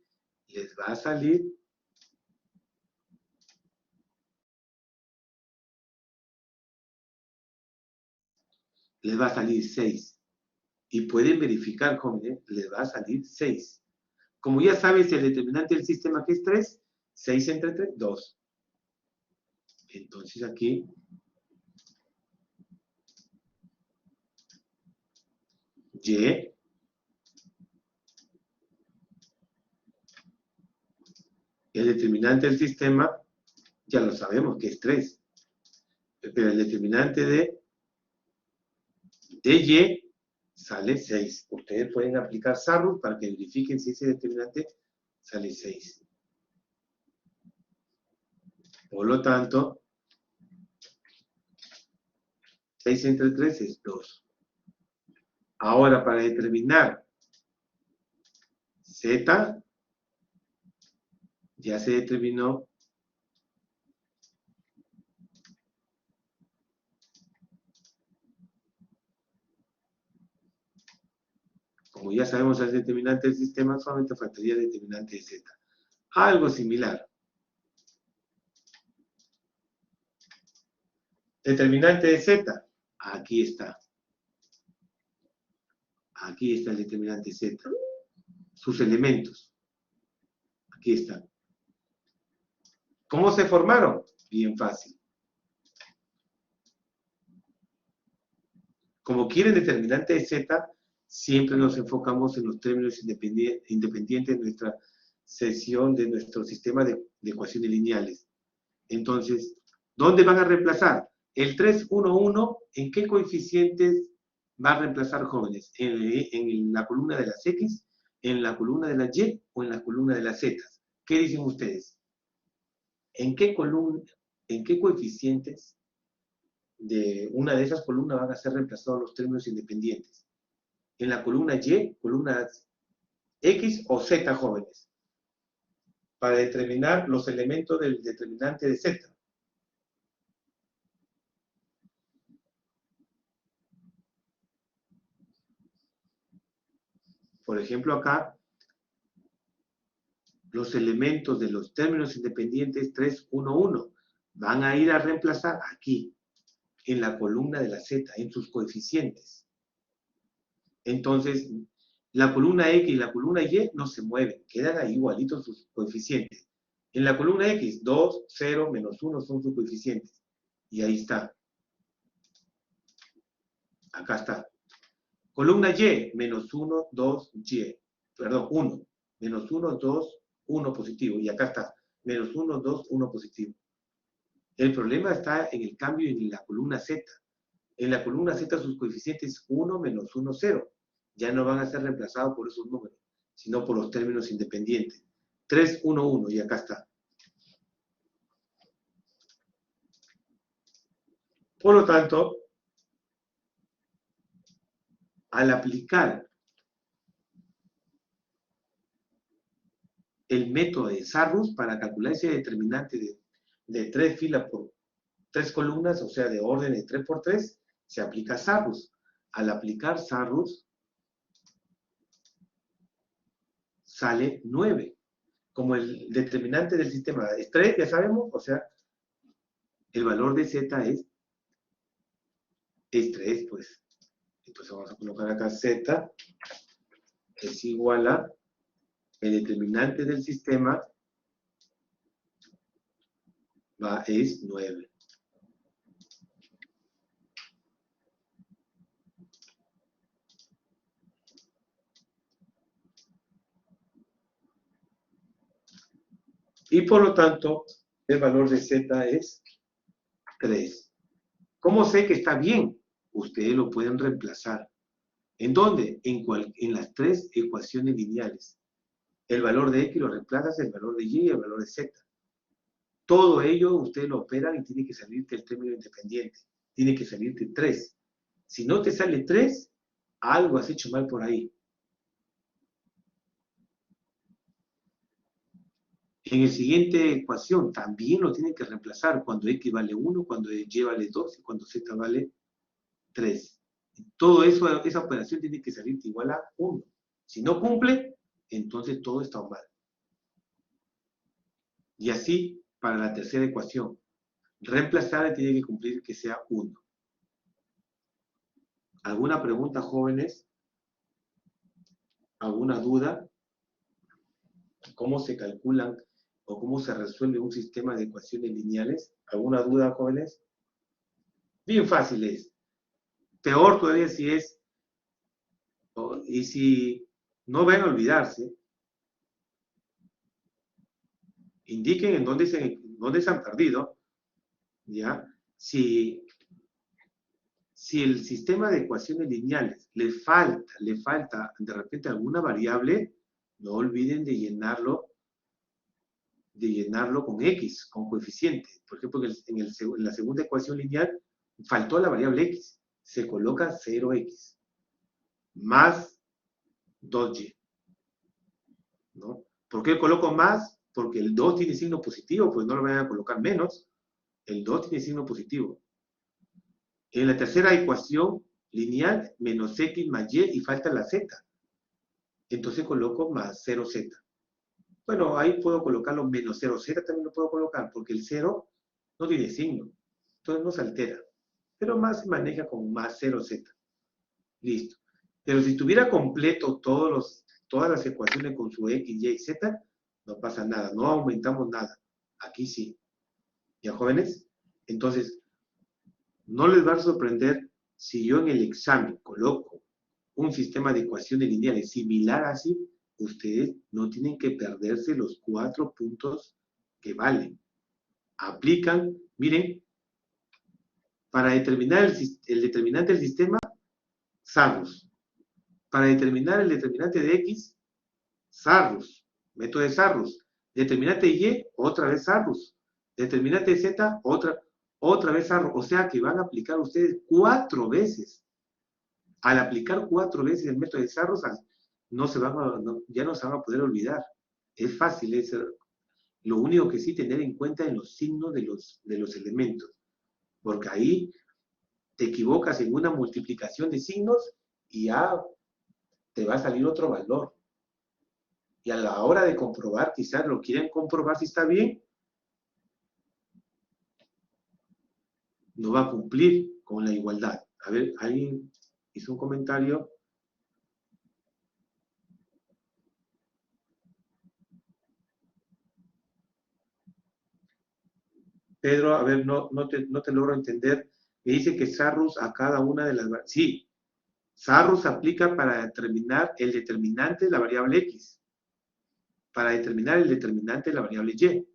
les va a salir les va a salir 6. Y pueden verificar, jóvenes, les va a salir 6. Como ya sabes, el determinante del sistema que es 3, 6 entre 3, 2. Entonces aquí, Y, el determinante del sistema, ya lo sabemos que es 3. Pero el determinante de Y sale 6. Ustedes pueden aplicar Sarrus para que verifiquen si ese determinante sale 6. Por lo tanto, 6 entre 3 es 2. Ahora, para determinar Z, ya se determinó como ya sabemos el determinante del sistema, solamente faltaría el determinante de Z. Algo similar. Determinante de Z, aquí está. Aquí está el determinante Z. Sus elementos. Aquí están. ¿Cómo se formaron? Bien fácil. Como quieren determinante de Z, siempre nos enfocamos en los términos independientes de nuestra sección de nuestro sistema de ecuaciones lineales. Entonces, ¿dónde van a reemplazar? El 3, 1, 1, ¿en qué coeficientes va a reemplazar, jóvenes? ¿En la columna de las X, en la columna de las Y o en la columna de las Z? ¿Qué dicen ustedes? ¿En qué coeficientes de una de esas columnas van a ser reemplazados los términos independientes? ¿En la columna Y, columna X o Z, jóvenes? Para determinar los elementos del determinante de Z. Por ejemplo, acá, los elementos de los términos independientes 3, 1, 1 van a ir a reemplazar aquí, en la columna de la Z, en sus coeficientes. Entonces, la columna X y la columna Y no se mueven, quedan ahí igualitos sus coeficientes. En la columna X, 2, 0, menos 1 son sus coeficientes. Y ahí está. Acá está. Columna Y, menos 1, 2, Y. Perdón, 1. Menos 1, 2, 1 positivo. Y acá está. Menos 1, 2, 1 positivo. El problema está en el cambio en la columna Z. En la columna Z sus coeficientes 1, menos 1, 0. Ya no van a ser reemplazados por esos números, sino por los términos independientes. 3, 1, 1. Y acá está. Por lo tanto, al aplicar el método de Sarrus para calcular ese determinante de 3 filas por 3 columnas, o sea, de orden de 3 por 3, se aplica Sarrus. Al aplicar Sarrus, sale 9. Como el determinante del sistema es 3, ya sabemos, o sea, el valor de Z es 3, pues. Entonces vamos a colocar acá Z es igual a el determinante del sistema es 9. Y por lo tanto, el valor de z es 3. ¿Cómo sé que está bien? Ustedes lo pueden reemplazar. ¿En dónde? En las tres ecuaciones lineales. El valor de x lo reemplazas, el valor de y y el valor de z. Todo ello ustedes lo operan y tiene que salirte el término independiente. Tiene que salirte 3. Si no te sale 3, algo has hecho mal por ahí. En la siguiente ecuación también lo tienen que reemplazar cuando x vale 1, cuando y vale 2 y cuando z vale 3. Todo eso, esa operación tiene que salirte igual a 1. Si no cumple, entonces todo está mal. Y así, para la tercera ecuación, reemplazar tiene que cumplir que sea 1. ¿Alguna pregunta, jóvenes? ¿Alguna duda? ¿Cómo se calculan o cómo se resuelve un sistema de ecuaciones lineales? ¿Alguna duda, jóvenes? Bien fácil es. Peor todavía si es, y si no van a olvidarse, indiquen en dónde se han perdido, ¿ya? Si el sistema de ecuaciones lineales le falta de repente alguna variable, no olviden de llenarlo con x, con coeficiente. Por ejemplo, en la segunda ecuación lineal faltó la variable x, se coloca 0x más 2y, ¿no? ¿Por qué coloco más? Porque el 2 tiene signo positivo, pues no lo van a colocar menos. El 2 tiene signo positivo. En la tercera ecuación lineal, menos x más y falta la z. Entonces coloco más 0z. Bueno, ahí puedo colocarlo menos 0z, también lo puedo colocar, porque el 0 no tiene signo. Entonces no se altera. Pero más se maneja con más 0z. Listo. Pero si estuviera completo todas las ecuaciones con su x, y y z, no pasa nada, no aumentamos nada. Aquí sí. ¿Ya, jóvenes? Entonces, no les va a sorprender si yo en el examen coloco un sistema de ecuaciones lineales similar así, ustedes no tienen que perderse los 4 puntos que valen. Aplican, miren, para determinar el determinante del sistema, Sarrus. Para determinar el determinante de X, Sarrus, método de Sarrus. Determinante de Y, otra vez Sarrus. Determinante de Z, otra vez Sarrus. O sea que van a aplicar ustedes 4 veces. Al aplicar 4 veces el método de Sarrus, ya no se van a poder olvidar. Es fácil, lo único que sí tener en cuenta en los signos de los elementos. Porque ahí te equivocas en una multiplicación de signos y ya te va a salir otro valor. Y a la hora de comprobar, quizás lo quieren comprobar si está bien, no va a cumplir con la igualdad. A ver, alguien hizo un comentario. Pedro, a ver, no te logro entender. Me dice que Sarrus a cada una de las... Sí, Sarrus aplica para determinar el determinante de la variable X, para determinar el determinante de la variable Y.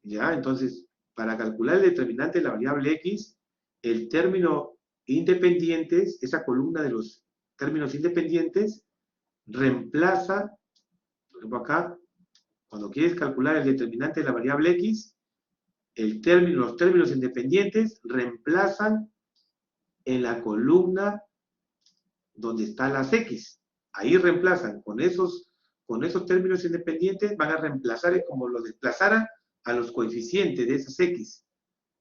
¿Ya? Entonces, para calcular el determinante de la variable X, el término independientes, esa columna de los términos independientes, reemplaza, por ejemplo acá, cuando quieres calcular el determinante de la variable X, los términos independientes reemplazan en la columna donde están las X. Ahí reemplazan con esos términos independientes, van a reemplazar, es como lo desplazaran a los coeficientes de esas X.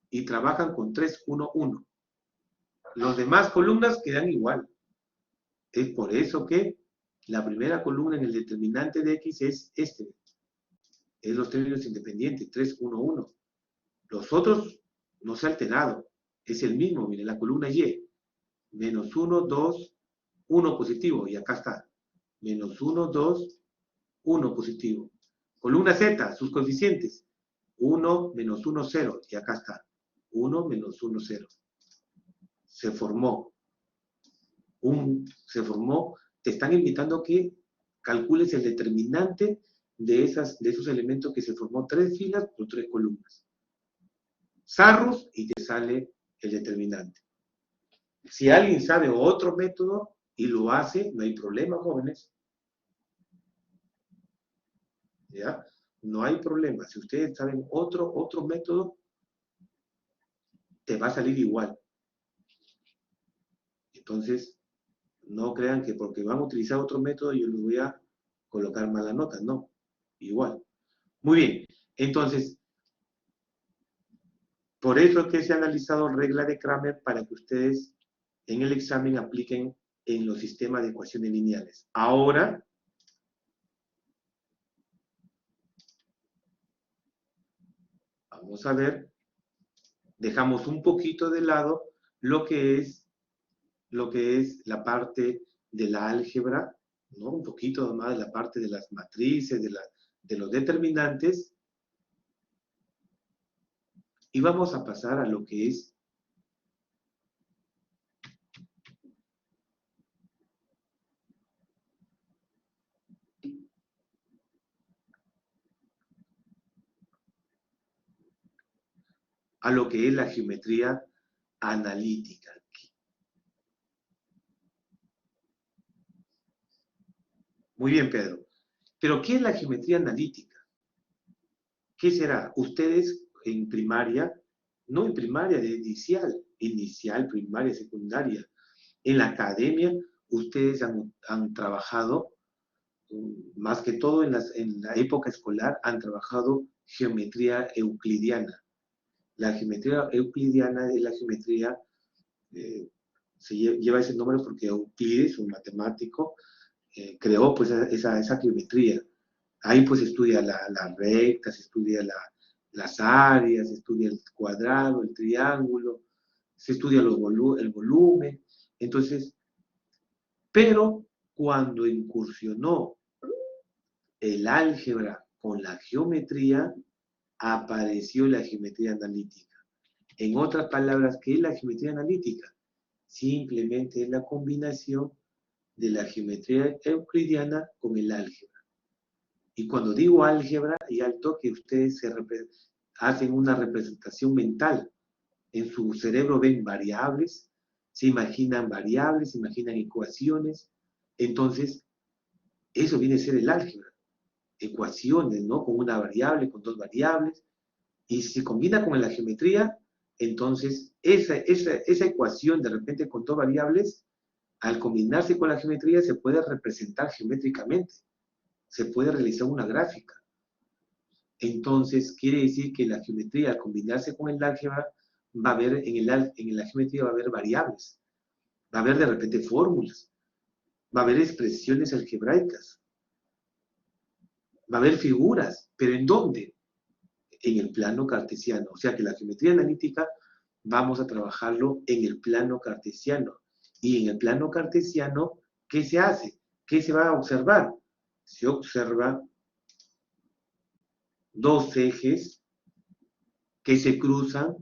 Y trabajan con 3, 1, 1. Los demás columnas quedan igual. Es por eso que la primera columna en el determinante de X es es los términos independientes, 3, 1, 1. Los otros no se ha alterado. Es el mismo, miren, la columna Y. Menos 1, 2, 1 positivo. Y acá está. Menos 1, 2, 1 positivo. Columna Z, sus coeficientes. 1, menos 1, 0. Y acá está. 1, menos 1, 0. Se formó. Te están invitando a que calcules el determinante de esos elementos que se formó 3 filas por 3 columnas. Sarrus y te sale el determinante. Si alguien sabe otro método y lo hace, no hay problema, jóvenes. ¿Ya? No hay problema. Si ustedes saben otro método, te va a salir igual. Entonces, no crean que porque van a utilizar otro método yo les voy a colocar mala nota. No, igual. Muy bien. Entonces, por eso es que se ha analizado regla de Cramer para que ustedes en el examen apliquen en los sistemas de ecuaciones lineales. Ahora, vamos a ver, dejamos un poquito de lado lo que es la parte de la álgebra, ¿no? Un poquito más de la parte de las matrices, de los determinantes, y vamos a pasar a lo que es la geometría analítica. Muy bien, Pedro. Pero, ¿qué es la geometría analítica? ¿Qué será? Ustedes en primaria, no en primaria, de inicial, primaria, secundaria, en la academia, ustedes han trabajado, más que todo en la época escolar, han trabajado geometría euclidiana. La geometría euclidiana es la geometría, lleva ese nombre porque Euclides, un matemático, creó pues esa geometría. Ahí pues estudia las rectas, estudia las áreas, se estudia el cuadrado, el triángulo, se estudia el volumen. Entonces, pero cuando incursionó el álgebra con la geometría, apareció la geometría analítica. En otras palabras, ¿qué es la geometría analítica? Simplemente es la combinación de la geometría euclidiana con el álgebra. Y cuando digo álgebra, y al toque ustedes hacen una representación mental. En su cerebro ven variables, se imaginan ecuaciones. Entonces, eso viene a ser el álgebra. Ecuaciones, ¿no? Con una variable, con dos variables. Y si se combina con la geometría, entonces esa ecuación de repente con dos variables, al combinarse con la geometría, se puede representar geométricamente. Se puede realizar una gráfica. Entonces, quiere decir que la geometría, al combinarse con el álgebra, va a haber, en la geometría va a haber variables, va a haber de repente fórmulas, va a haber expresiones algebraicas, va a haber figuras, pero ¿en dónde? En el plano cartesiano. O sea que la geometría analítica vamos a trabajarlo en el plano cartesiano. Y en el plano cartesiano, ¿qué se hace? ¿Qué se va a observar? Se observa dos ejes que se cruzan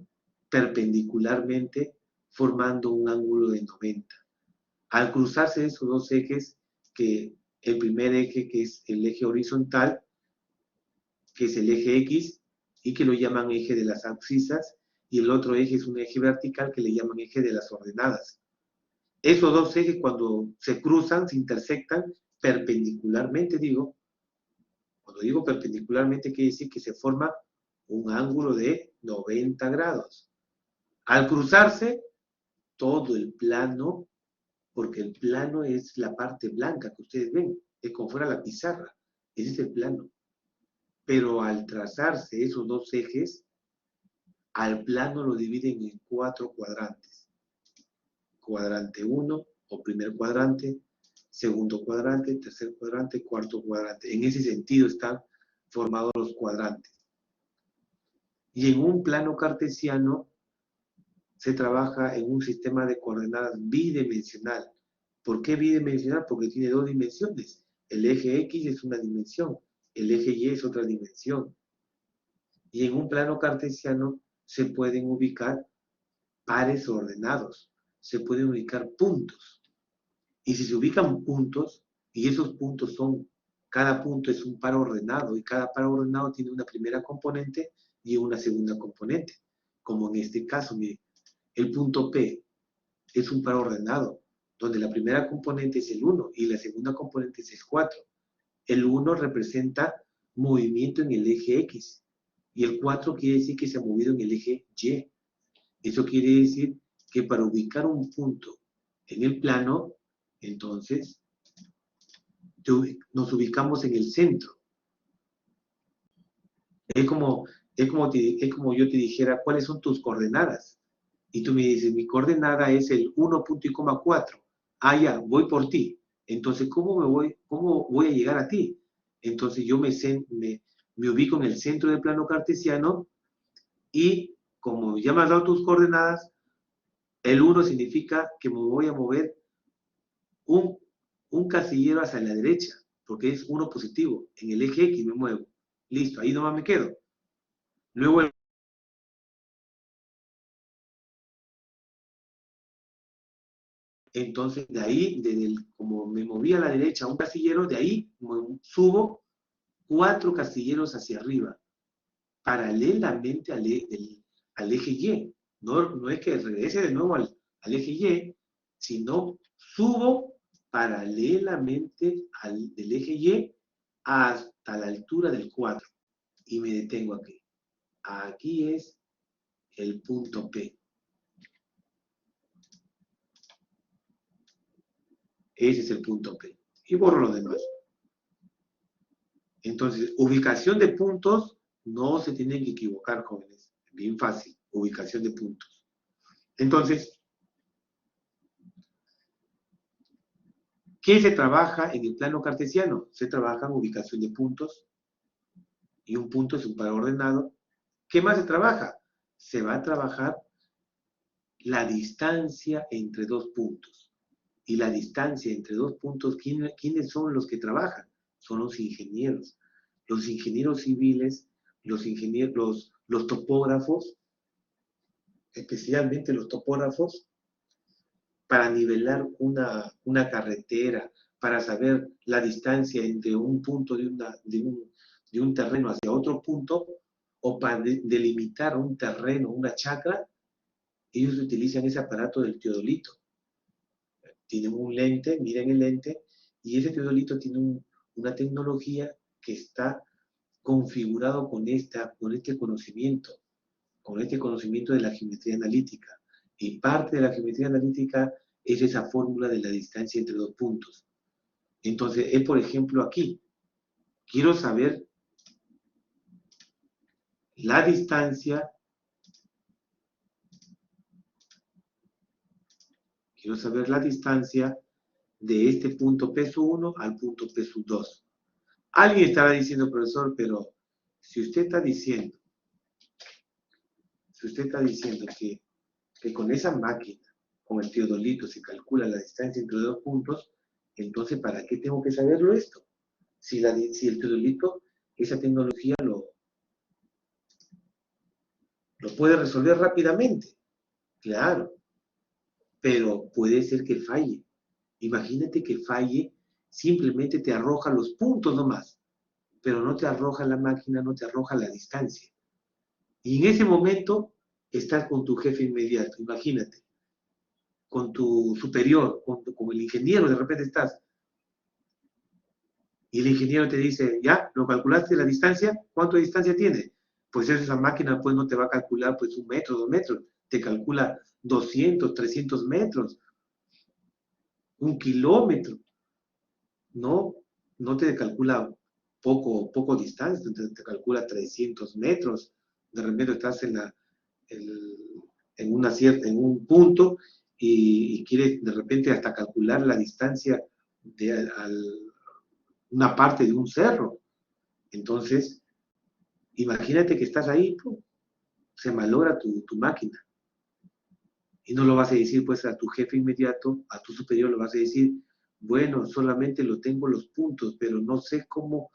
perpendicularmente formando un ángulo de 90. Al cruzarse esos dos ejes, que el primer eje que es el eje horizontal, que es el eje X, y que lo llaman eje de las abscisas, y el otro eje es un eje vertical que le llaman eje de las ordenadas. Esos dos ejes cuando se cruzan, se intersectan perpendicularmente, cuando digo perpendicularmente quiere decir que se forma un ángulo de 90 grados. Al cruzarse, todo el plano, porque el plano es la parte blanca que ustedes ven, es como fuera la pizarra, ese es el plano. Pero al trazarse esos dos ejes, al plano lo dividen en 4 cuadrantes. Cuadrante 1 o primer cuadrante, segundo cuadrante, tercer cuadrante, cuarto cuadrante. En ese sentido están formados los cuadrantes. Y en un plano cartesiano se trabaja en un sistema de coordenadas bidimensional. ¿Por qué bidimensional? Porque tiene dos dimensiones, El eje X es una dimensión, el eje Y es otra dimensión. Y en un plano cartesiano se pueden ubicar pares ordenados, se pueden ubicar puntos. Y si se ubican puntos, y esos puntos son, cada punto es un par ordenado, y cada par ordenado tiene una primera componente y una segunda componente. Como en este caso, mire, el punto P es un par ordenado, donde la primera componente es el 1 y la segunda componente es el 4. El 1 representa movimiento en el eje X, y el 4 quiere decir que se ha movido en el eje Y. Eso quiere decir que para ubicar un punto en el plano, entonces, nos ubicamos en el centro. Es como yo te dijera, ¿cuáles son tus coordenadas? Y tú me dices, mi coordenada es el 1.4. Ah, ya, voy por ti. Entonces, ¿cómo voy a llegar a ti? Entonces, yo me ubico en el centro del plano cartesiano y, como ya me has dado tus coordenadas, el 1 significa que me voy a mover un casillero hacia la derecha, porque es 1 positivo. En el eje X me muevo. Listo, ahí nomás me quedo. Luego entonces de ahí, como me moví a la derecha un casillero, de ahí subo 4 casilleros hacia arriba, paralelamente al eje Y. No es que regrese de nuevo al eje Y, sino subo paralelamente del eje Y hasta la altura del 4 y me detengo aquí. Aquí es el punto P. Ese es el punto P. Y borro lo demás. Entonces, ubicación de puntos, no se tienen que equivocar, jóvenes. Bien fácil, ubicación de puntos. Entonces, ¿qué se trabaja en el plano cartesiano? Se trabaja en ubicación de puntos, y un punto es un par ordenado. ¿Qué más se trabaja? Se va a trabajar la distancia entre dos puntos. Y la distancia entre dos puntos, ¿quiénes son los que trabajan? Son los ingenieros. Los ingenieros civiles, los topógrafos, especialmente los topógrafos, para nivelar una carretera, para saber la distancia entre un punto de un terreno hacia otro punto, o para delimitar un terreno, una chacra, ellos utilizan ese aparato del teodolito. Tienen un lente, miren el lente, y ese teodolito tiene una tecnología que está configurado con este conocimiento de la geometría analítica. Y parte de la geometría analítica es esa fórmula de la distancia entre dos puntos. Entonces, es por ejemplo aquí. Quiero saber la distancia. Quiero saber la distancia de este punto P1 al punto P2. Alguien estará diciendo, profesor, pero si usted está diciendo que con esa máquina, con el teodolito, se calcula la distancia entre dos puntos, entonces, ¿para qué tengo que saberlo esto? Si el teodolito, esa tecnología lo puede resolver rápidamente, claro, pero puede ser que falle. Imagínate que falle, simplemente te arroja los puntos nomás, pero no te arroja la máquina, no te arroja la distancia. Y en ese momento estás con tu jefe inmediato, imagínate, con tu superior, con el ingeniero, de repente estás. Y el ingeniero te dice, ¿ya? ¿Lo calculaste la distancia? ¿Cuánto de distancia tiene? Pues esa máquina pues no te va a calcular pues 1 metro, 2 metros, te calcula 200, 300 metros, 1 kilómetro. No te calcula poco distancia, te calcula 300 metros. De repente estás en un punto y quieres de repente hasta calcular la distancia de una parte de un cerro. Entonces, imagínate que estás ahí, ¡pum! Se malogra tu máquina. Y no lo vas a decir pues a tu jefe inmediato, a tu superior, lo vas a decir, Bueno, solamente lo tengo los puntos, pero no sé cómo,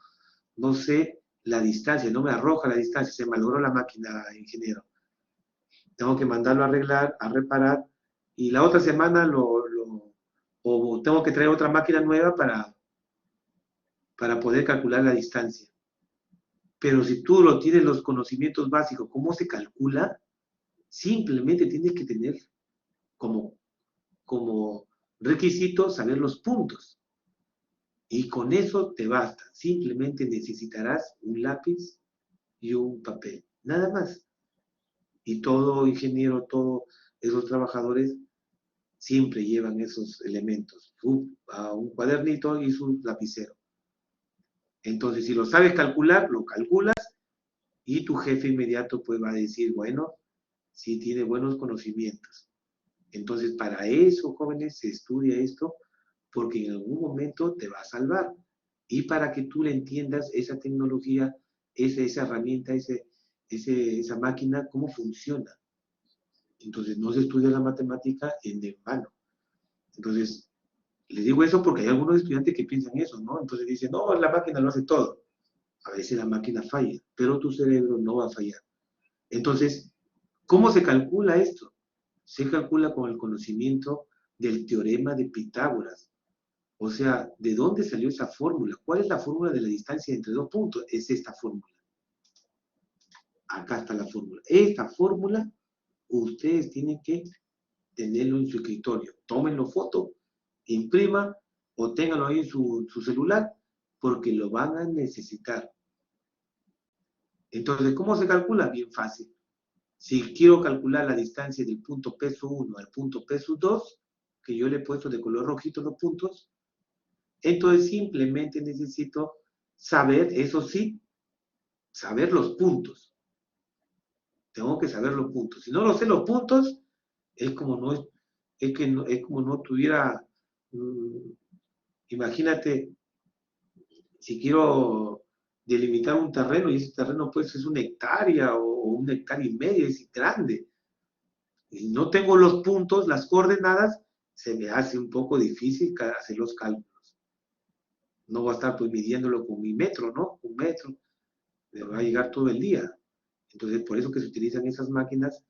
no sé la distancia, no me arroja la distancia, se malogró la máquina, ingeniero. Tengo que mandarlo a arreglar, a reparar, y la otra semana o tengo que traer otra máquina nueva para poder calcular la distancia. Pero si tú lo tienes los conocimientos básicos, ¿cómo se calcula? Simplemente tienes que tener como, como requisito saber los puntos. Y con eso te basta. Simplemente necesitarás un lápiz y un papel. Nada más. Y todo ingeniero, todos esos trabajadores siempre llevan esos elementos. A un cuadernito y su lapicero. Entonces, si lo sabes calcular, lo calculas y tu jefe inmediato pues va a decir, bueno, sí tiene buenos conocimientos. Entonces, para eso, jóvenes, se estudia esto porque en algún momento te va a salvar. Y para que tú le entiendas esa tecnología, esa herramienta, esa máquina, cómo funciona. Entonces, no se estudia la matemática en vano. Entonces, les digo eso porque hay algunos estudiantes que piensan eso, ¿no? Entonces dicen, no, la máquina lo hace todo. A veces la máquina falla, pero tu cerebro no va a fallar. Entonces, ¿cómo se calcula esto? Se calcula con el conocimiento del teorema de Pitágoras. O sea, ¿de dónde salió esa fórmula? ¿Cuál es la fórmula de la distancia entre dos puntos? Es esta fórmula. Acá está la fórmula. Esta fórmula ustedes tienen que tenerlo en su escritorio. Tómenlo foto, imprima o ténganlo ahí en su celular porque lo van a necesitar. Entonces, ¿cómo se calcula? Bien fácil. Si quiero calcular la distancia del punto P1 al punto P2, que yo le he puesto de color rojito los puntos, entonces simplemente necesito saber, eso sí, saber los puntos. Tengo que saber los puntos. Si no lo sé los puntos, es como no, es como no tuviera, imagínate, si quiero delimitar un terreno y ese terreno pues es una hectárea o una hectárea y media, es grande. Y no tengo los puntos, las coordenadas, se me hace un poco difícil hacer los cálculos. No voy a estar pues midiéndolo con mi metro, ¿no? Un metro, me va a llegar todo el día. Entonces, por eso que se utilizan esas máquinas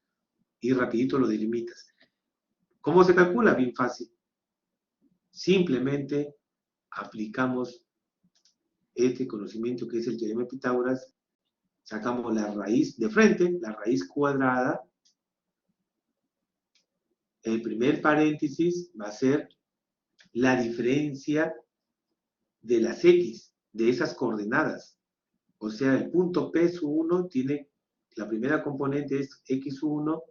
y rapidito lo delimitas. ¿Cómo se calcula? Bien fácil. Simplemente aplicamos este conocimiento que es el teorema de Pitágoras, sacamos la raíz de frente, la raíz cuadrada, el primer paréntesis va a ser la diferencia de las X, de esas coordenadas. O sea, el punto P1 tiene, la primera componente es X1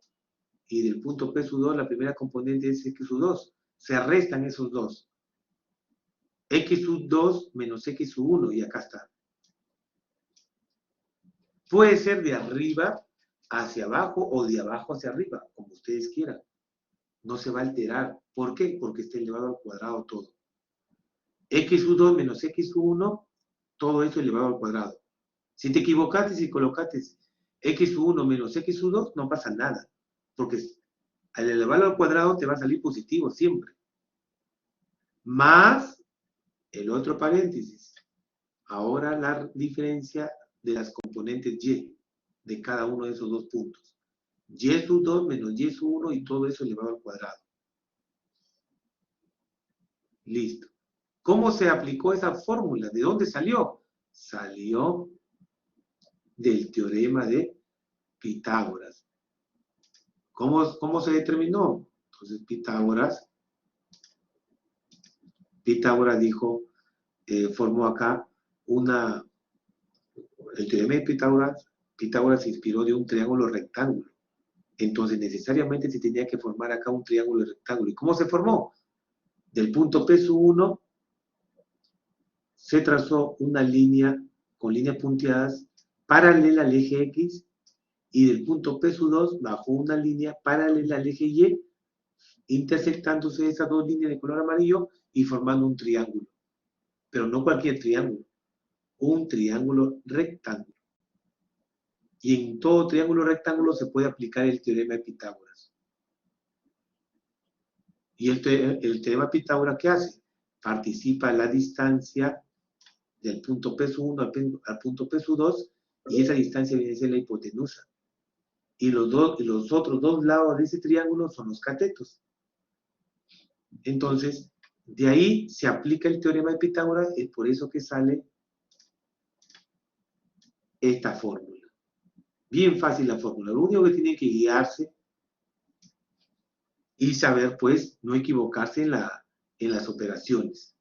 y del punto P2 la primera componente es X2. Se restan esos dos. X2 menos X1 y acá está. Puede ser de arriba hacia abajo o de abajo hacia arriba, como ustedes quieran. No se va a alterar. ¿Por qué? Porque está elevado al cuadrado todo. X2 menos X1, todo eso elevado al cuadrado. Si te equivocaste y colocaste X1 menos X2, no pasa nada. Porque al elevarlo al cuadrado te va a salir positivo siempre. Más el otro paréntesis. Ahora la diferencia de las componentes Y de cada uno de esos dos puntos. Y sub 2 menos Y sub 1 y todo eso elevado al cuadrado. Listo. ¿Cómo se aplicó esa fórmula? ¿De dónde salió? Salió del teorema de Pitágoras. ¿Cómo se determinó? Entonces Pitágoras dijo, formó acá el teorema de Pitágoras se inspiró de un triángulo rectángulo. Entonces necesariamente se tenía que formar acá un triángulo rectángulo. ¿Y cómo se formó? Del punto P1 se trazó una línea con líneas punteadas paralela al eje X y del punto P2 bajó una línea paralela al eje Y, intersectándose esas dos líneas de color amarillo y formando un triángulo. Pero no cualquier triángulo, un triángulo rectángulo. Y en todo triángulo rectángulo se puede aplicar el teorema de Pitágoras. ¿Y el teorema de Pitágoras qué hace? participa la distancia del punto P1 al punto P2, y esa distancia viene a ser la hipotenusa. Y los otros dos lados de ese triángulo son los catetos. Entonces, de ahí se aplica el teorema de Pitágoras, es por eso que sale esta fórmula. Bien fácil la fórmula. Lo único que tiene que guiarse y saber, pues, no equivocarse en las operaciones.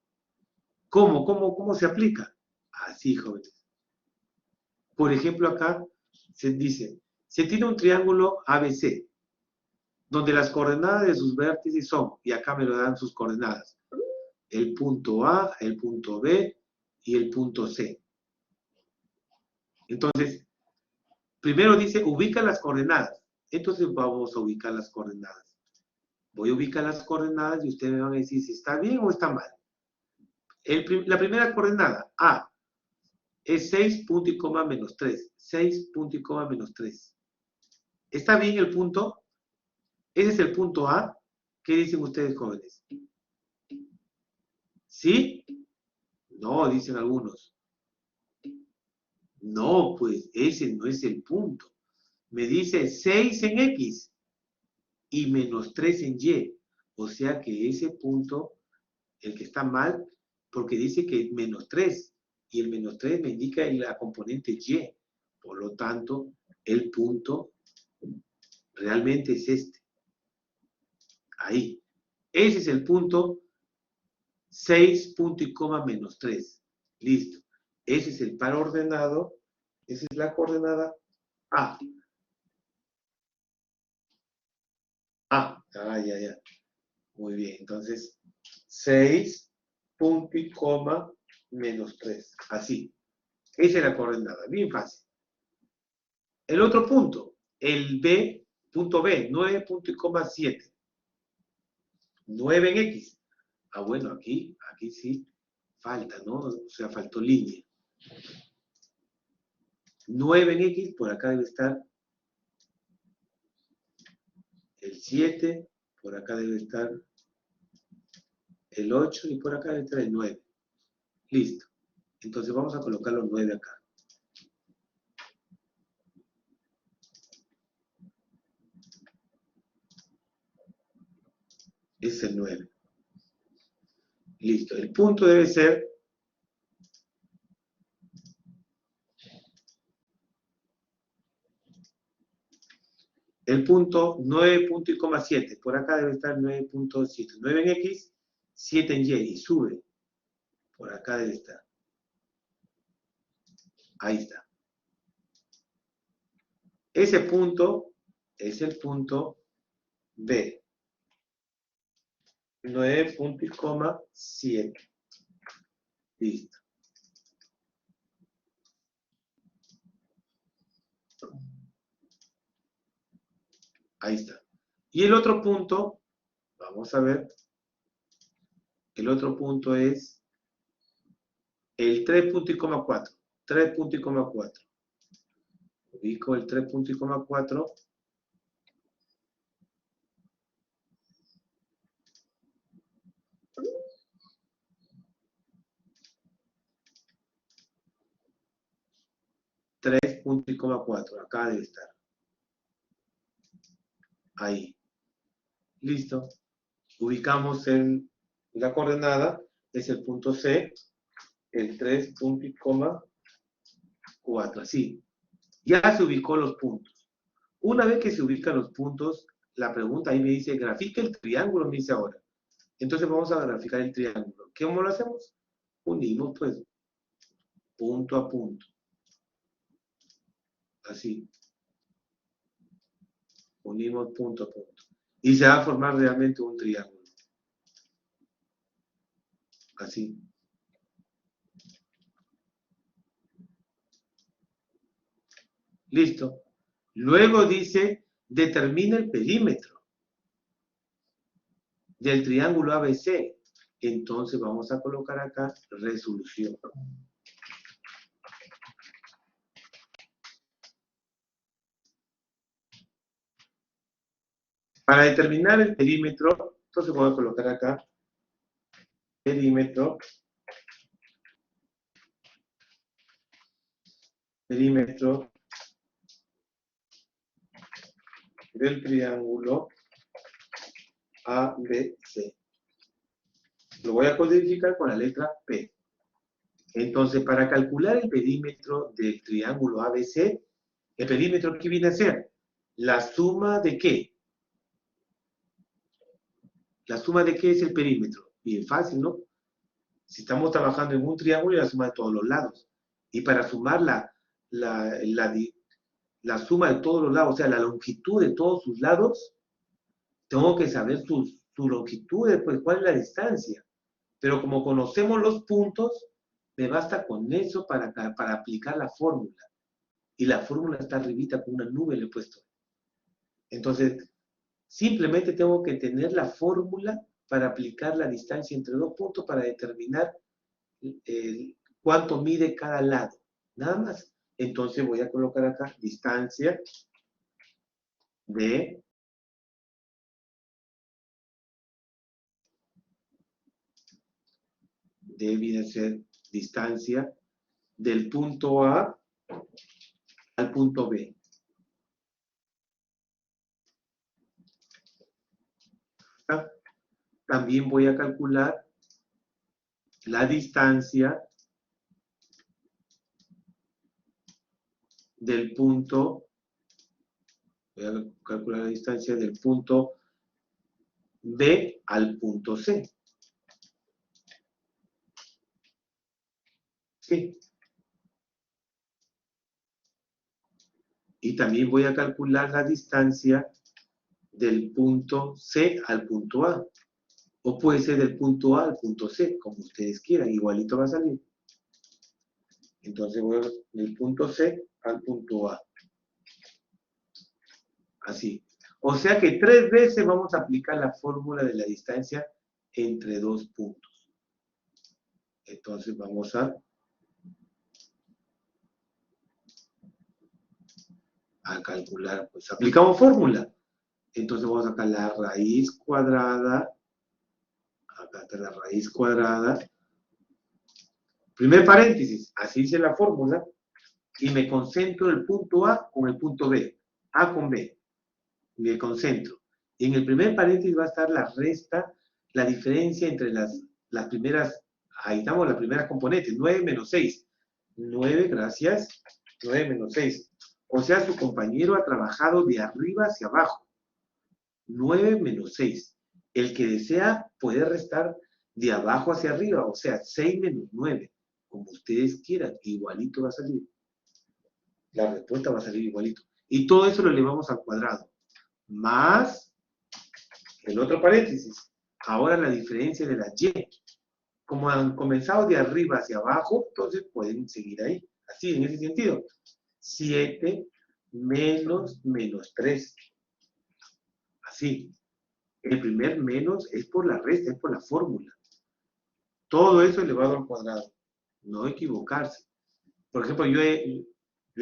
¿Cómo se aplica? Así, jóvenes. Por ejemplo, acá se dice, se tiene un triángulo ABC, donde las coordenadas de sus vértices son, y acá me lo dan sus coordenadas, el punto A, el punto B y el punto C. Entonces, primero dice, ubica las coordenadas. Entonces vamos a ubicar las coordenadas. Voy a ubicar las coordenadas y ustedes me van a decir si está bien o está mal. La primera coordenada, A, es 6 punto y coma menos 3. 6 punto y coma menos 3. ¿Está bien el punto? Ese es el punto A. ¿Qué dicen ustedes, jóvenes? ¿Sí? No, dicen algunos. No, pues ese no es el punto. Me dice 6 en X y menos 3 en Y. O sea que ese punto, el que está mal, porque dice que menos 3, y el menos 3 me indica la componente Y. Por lo tanto, el punto realmente es este. Ahí. Ese es el punto 6 punto y coma menos 3. Listo. Ese es el par ordenado. Esa es la coordenada A. Ya. Muy bien. Entonces, 6 punto y coma menos 3. Así. Esa es la coordenada. Bien fácil. El otro punto, el B, punto B, 9 punto y coma 7. 9 en X. Bueno, aquí sí falta, ¿no? O sea, faltó línea. 9 en X, por acá debe estar el 7, por acá debe estar el 8 y por acá debe estar el 9. Listo. Entonces vamos a colocar los 9 acá. Es el 9. Listo. El punto debe ser el punto 9 punto y coma 7. Por acá debe estar 9.7. 9 en X, 7 en Y y sube. Por acá debe estar. Ahí está. Ese punto es el punto B. 9 punto y coma 7. Listo. Ahí está. Y el otro punto, vamos a ver, el otro punto es el 3 punto y coma 4. 3 punto y coma 4. Ubico el 3 punto y coma 4. Punto y coma 4. Acá debe estar. Ahí. Listo. Ubicamos en la coordenada, es el punto C, el 3 punto y coma 4. Así. Ya se ubicó los puntos. Una vez que se ubican los puntos, la pregunta ahí me dice, grafica el triángulo, me dice ahora. Entonces vamos a graficar el triángulo. ¿Cómo lo hacemos? Unimos, pues, punto a punto. Así. Unimos punto a punto. Y se va a formar realmente un triángulo. Así. Listo. Luego dice, determina el perímetro del triángulo ABC. Entonces vamos a colocar acá resolución. Para determinar el perímetro, entonces voy a colocar acá perímetro del triángulo ABC. Lo voy a codificar con la letra P. Entonces, para calcular el perímetro del triángulo ABC, ¿el perímetro qué viene a ser? ¿La suma de qué? ¿La suma de qué es el perímetro? Bien fácil, ¿no? Si estamos trabajando en un triángulo, es la suma de todos los lados. Y para sumar la suma de todos los lados, o sea, la longitud de todos sus lados, tengo que saber su longitud, pues cuál es la distancia. Pero como conocemos los puntos, me basta con eso para aplicar la fórmula. Y la fórmula está arribita con una nube le he puesto. Entonces, simplemente tengo que tener la fórmula para aplicar la distancia entre dos puntos para determinar cuánto mide cada lado. Nada más. Entonces voy a colocar acá distancia de viene a ser distancia del punto A al punto B. También voy a calcular la distancia del punto, voy a calcular la distancia del punto B al punto C. Sí. Y también voy a calcular la distancia del punto C al punto A. O puede ser del punto A al punto C, como ustedes quieran, igualito va a salir. Entonces voy del punto C al punto A. Así. O sea que 3 veces vamos a aplicar la fórmula de la distancia entre dos puntos. Entonces vamos a calcular, pues aplicamos fórmula. Entonces vamos a sacar la raíz cuadrada. Acá está la raíz cuadrada. Primer paréntesis, así dice la fórmula. Y me concentro el punto A con el punto B. A con B. Me concentro. Y en el primer paréntesis va a estar la resta, la diferencia entre las primeras, ahí estamos las primeras componentes, 9 menos 6. 9, gracias, 9 menos 6. O sea, su compañero ha trabajado de arriba hacia abajo. 9 menos 6. El que desea puede restar de abajo hacia arriba, o sea, 6 menos 9. Como ustedes quieran, igualito va a salir. La respuesta va a salir igualito. Y todo eso lo elevamos al cuadrado. Más el otro paréntesis. Ahora la diferencia de las y. Como han comenzado de arriba hacia abajo, entonces pueden seguir ahí. Así, en ese sentido. 7 menos 3. Así. El primer menos es por la resta, es por la fórmula. Todo eso elevado al cuadrado. No equivocarse. Por ejemplo, yo he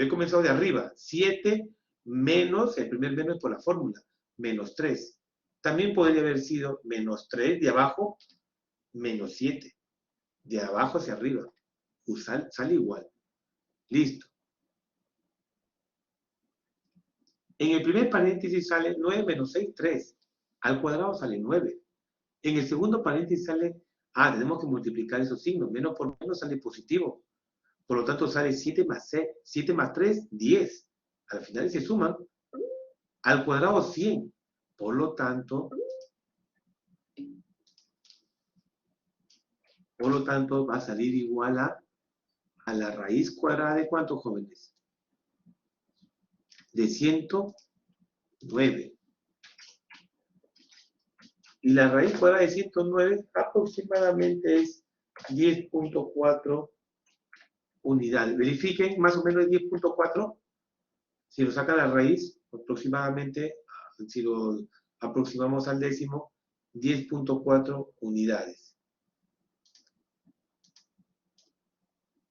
comenzado de arriba. 7 menos, el primer menos es por la fórmula, menos 3. También podría haber sido menos 3 de abajo, menos 7. De abajo hacia arriba. Sale igual. Listo. En el primer paréntesis sale 9 menos 6, 3. Al cuadrado sale 9. En el segundo paréntesis sale, tenemos que multiplicar esos signos. Menos por menos sale positivo. Por lo tanto sale 7 más 6, 7 más 3, 10. Al final se suman. Al cuadrado 100. Por lo tanto va a salir igual a la raíz cuadrada de ¿cuántos, jóvenes? De 109. Y la raíz cuadrada de 109 aproximadamente es 10.4 unidades. Verifiquen, más o menos 10.4. Si lo saca la raíz, aproximadamente, si lo aproximamos al décimo, 10.4 unidades.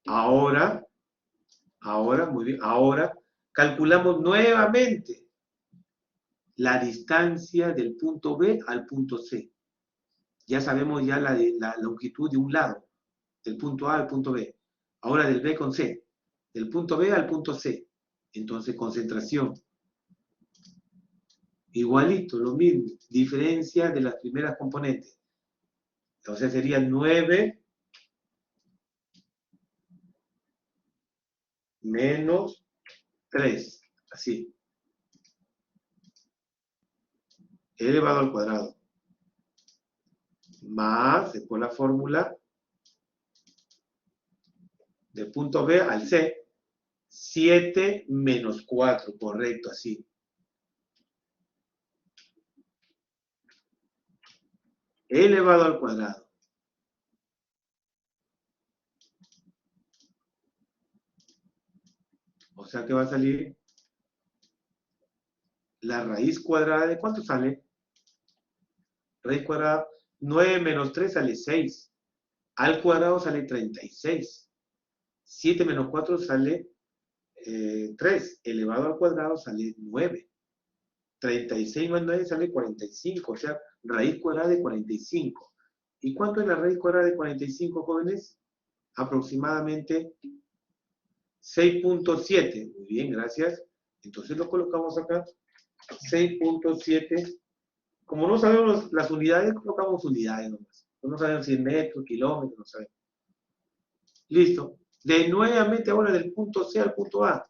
Ahora, muy bien, ahora calculamos nuevamente la distancia del punto B al punto C. Ya sabemos ya la longitud de un lado, del punto A al punto B. Ahora del B con C, del punto B al punto C. Entonces, concentración. Igualito, lo mismo. Diferencia de las primeras componentes. Entonces sería 9 menos 3. Así. Elevado al cuadrado. Más, después la fórmula, del punto B al C, 7 menos 4, correcto, así. Elevado al cuadrado. O sea que va a salir la raíz cuadrada de ¿cuánto sale? Raíz cuadrada, 9 menos 3 sale 6. Al cuadrado sale 36. 7 menos 4 sale 3. Elevado al cuadrado sale 9. 36 más 9 sale 45. O sea, raíz cuadrada de 45. ¿Y cuánto es la raíz cuadrada de 45, jóvenes? Aproximadamente 6.7. Muy bien, gracias. Entonces lo colocamos acá. 6.7. Como no sabemos las unidades, colocamos unidades nomás. No sabemos si es metros, kilómetros, no sabemos. Listo. Nuevamente ahora del punto C al punto A,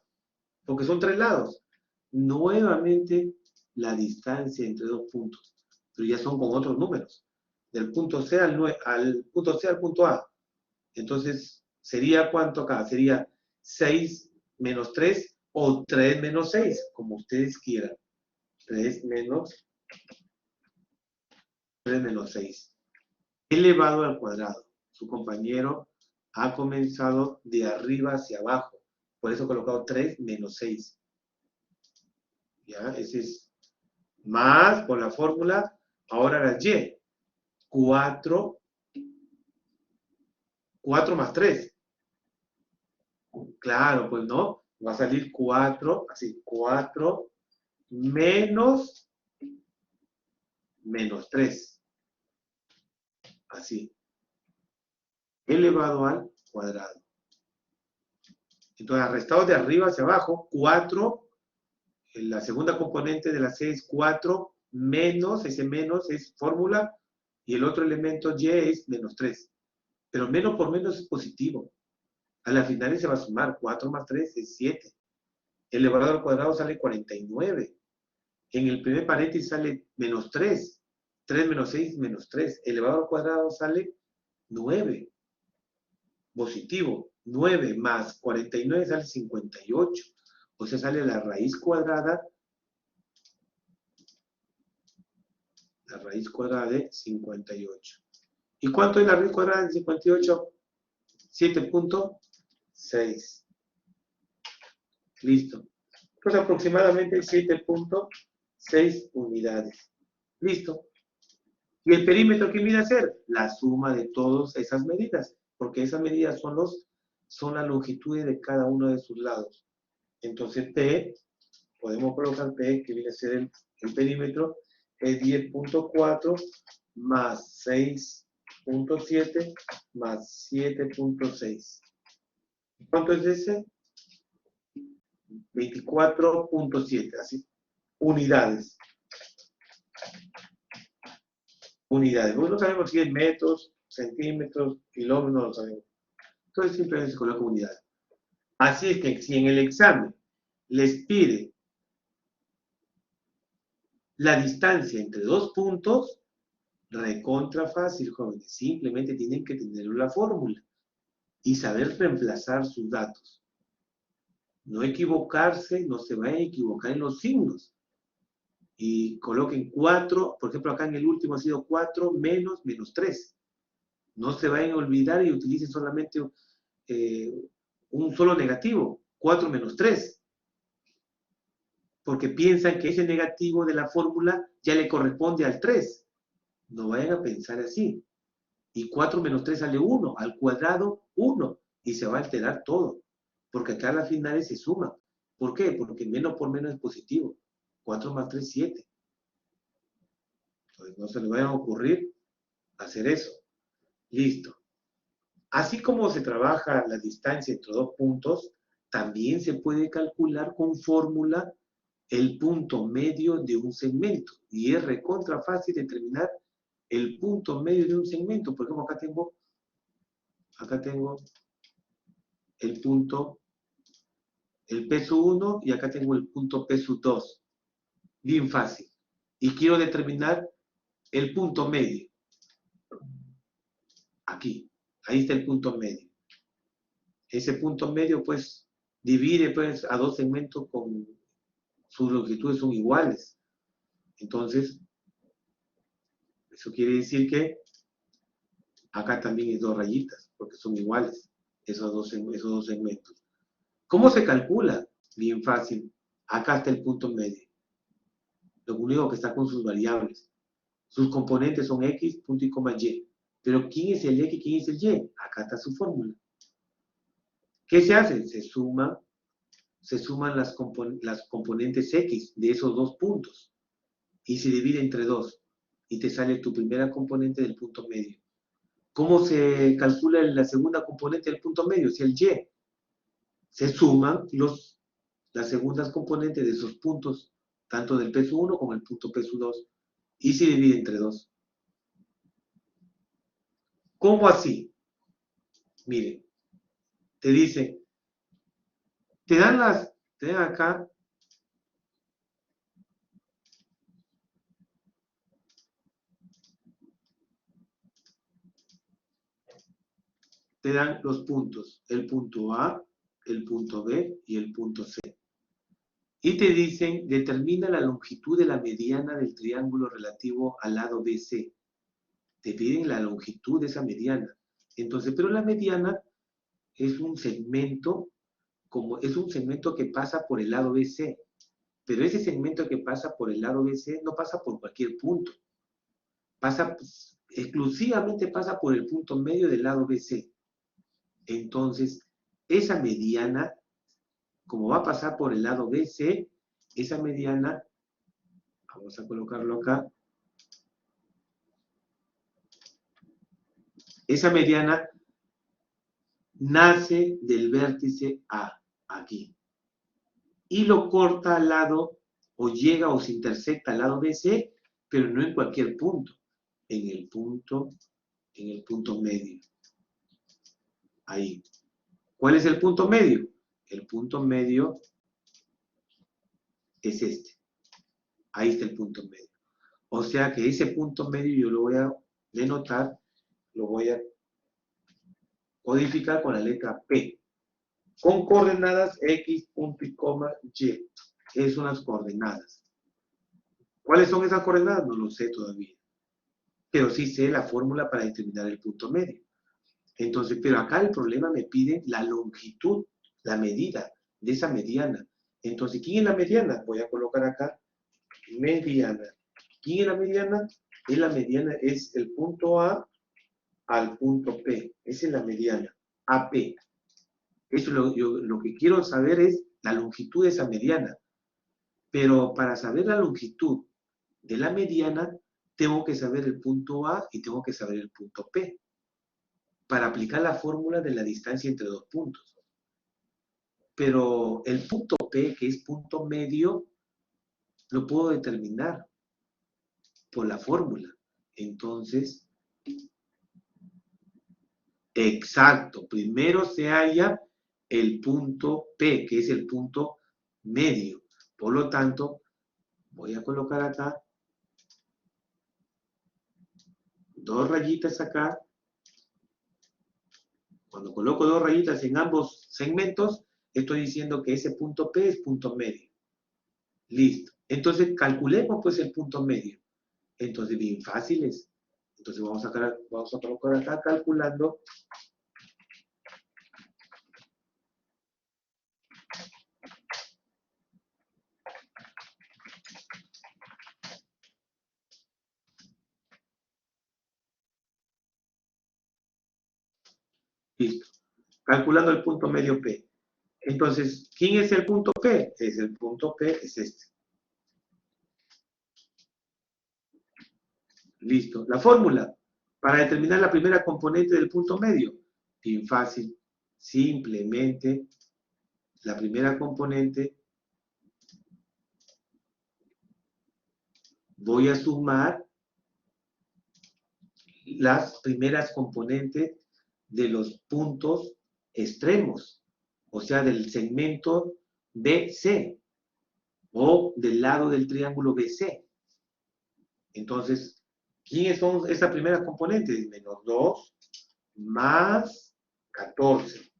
porque son 3 lados. Nuevamente la distancia entre 2 puntos, pero ya son con otros números. Del punto C al punto C al punto A. Entonces, ¿sería cuánto acá? Sería 6 menos 3 o 3 menos 6, como ustedes quieran. 3 menos 6. Elevado al cuadrado. Su compañero ha comenzado de arriba hacia abajo. Por eso he colocado 3 menos 6. ¿Ya? Ese es más por la fórmula. Ahora la Y. 4 más 3. Claro, pues no. Va a salir 4, así, 4 menos 3. Así. Elevado al cuadrado. Entonces, arrestado de arriba hacia abajo, 4, la segunda componente de la C es 4 menos, ese menos es fórmula, y el otro elemento Y es menos 3. Pero menos por menos es positivo. A la final se va a sumar, 4 más 3 es 7. Elevado al cuadrado sale 49. En el primer paréntesis sale menos 3. 3 menos 6, menos 3. Elevado al cuadrado sale 9. Positivo. 9 más 49 sale 58. O sea, sale la raíz cuadrada. La raíz cuadrada de 58. ¿Y cuánto es la raíz cuadrada de 58? 7.6. Listo. Pues aproximadamente 7.6 unidades. Listo. ¿Y el perímetro qué mide hacer? La suma de todas esas medidas, porque esas medidas son las longitudes de cada uno de sus lados. Entonces P, podemos colocar P, que viene a ser el perímetro, es 10.4 más 6.7 más 7.6. ¿Cuánto es ese? 24.7, así. Unidades. Unidades. Pues no sabemos si es metros, centímetros, kilómetros, no lo sabemos. Entonces simplemente se coloca unidades. Así es que si en el examen les pide la distancia entre 2 puntos, recontra fácil, jóvenes. Simplemente tienen que tener la fórmula y saber reemplazar sus datos. No equivocarse, no se vayan a equivocar en los signos. Y coloquen 4, por ejemplo, acá en el último ha sido 4 menos 3. No se vayan a olvidar y utilicen solamente un solo negativo, 4 menos 3. Porque piensan que ese negativo de la fórmula ya le corresponde al 3. No vayan a pensar así. Y 4 menos 3 sale 1, al cuadrado 1, y se va a alterar todo. Porque acá las finales se suman. ¿Por qué? Porque menos por menos es positivo. 4 más 3, 7. Entonces no se les vaya a ocurrir hacer eso. Listo. Así como se trabaja la distancia entre dos puntos, también se puede calcular con fórmula el punto medio de un segmento. Y es recontra fácil determinar el punto medio de un segmento. Por ejemplo, acá tengo el punto, el P1 y acá tengo el punto P2. Bien fácil. Y quiero determinar el punto medio. Aquí. Ahí está el punto medio. Ese punto medio, pues, divide pues, a dos segmentos con sus longitudes son iguales. Entonces, eso quiere decir que acá también hay dos rayitas, porque son iguales esos dos segmentos. ¿Cómo se calcula? Bien fácil. Acá está el punto medio. Lo único que está con sus variables. Sus componentes son x, punto y coma y. Pero ¿quién es el x, quién es el y? Acá está su fórmula. ¿Qué se hace? Se suman las componentes x de esos dos puntos y se divide entre 2 y te sale tu primera componente del punto medio. ¿Cómo se calcula la segunda componente del punto medio? Si el y. Se suman las segundas componentes de esos puntos, tanto del P1 como el punto P2, y se divide entre 2. ¿Cómo así? Miren, te dice, te dan acá te dan los puntos, el punto A, el punto B y el punto C. Y te dicen, determina la longitud de la mediana del triángulo relativo al lado BC. Te piden la longitud de esa mediana. Entonces, pero la mediana es un segmento, es un segmento que pasa por el lado BC. Pero ese segmento que pasa por el lado BC no pasa por cualquier punto. Exclusivamente pasa por el punto medio del lado BC. Entonces, esa mediana, como va a pasar por el lado BC, esa mediana, vamos a colocarlo acá, esa mediana nace del vértice A, aquí, y lo corta al lado, o llega o se intersecta al lado BC, pero no en cualquier punto, en el punto medio. Ahí. ¿Cuál es el punto medio? El punto medio es este. Ahí está el punto medio. O sea que ese punto medio yo lo voy a denotar, lo voy a codificar con la letra P, con coordenadas X, punto y coma, Y. ¿Qué son las coordenadas? ¿Cuáles son esas coordenadas? No lo sé todavía. Pero sí sé la fórmula para determinar el punto medio. Entonces, pero acá el problema me pide la longitud, la medida de esa mediana. Entonces, ¿quién es la mediana? Voy a colocar acá mediana. ¿Quién es la mediana? La mediana es el punto A al punto P. Esa es la mediana, AP. Eso lo que quiero saber es la longitud de esa mediana. Pero para saber la longitud de la mediana, tengo que saber el punto A y tengo que saber el punto P, para aplicar la fórmula de la distancia entre dos puntos. Pero el punto P, que es punto medio, lo puedo determinar por la fórmula. Entonces, exacto, primero se halla el punto P, que es el punto medio. Por lo tanto, voy a colocar acá dos rayitas acá. Cuando coloco dos rayitas en ambos segmentos, estoy diciendo que ese punto P es punto medio. Listo. Entonces, calculemos pues el punto medio. Entonces, bien fáciles. Entonces, vamos a colocar acá calculando. Listo. Calculando el punto medio P. Entonces, ¿quién es el punto P? El punto P es este. Listo. La fórmula. Para determinar la primera componente del punto medio, bien fácil, simplemente la primera componente voy a sumar las primeras componentes de los puntos extremos, o sea, del segmento BC o del lado del triángulo BC. Entonces, ¿quiénes son esa primera componente? Menos 2 más 14.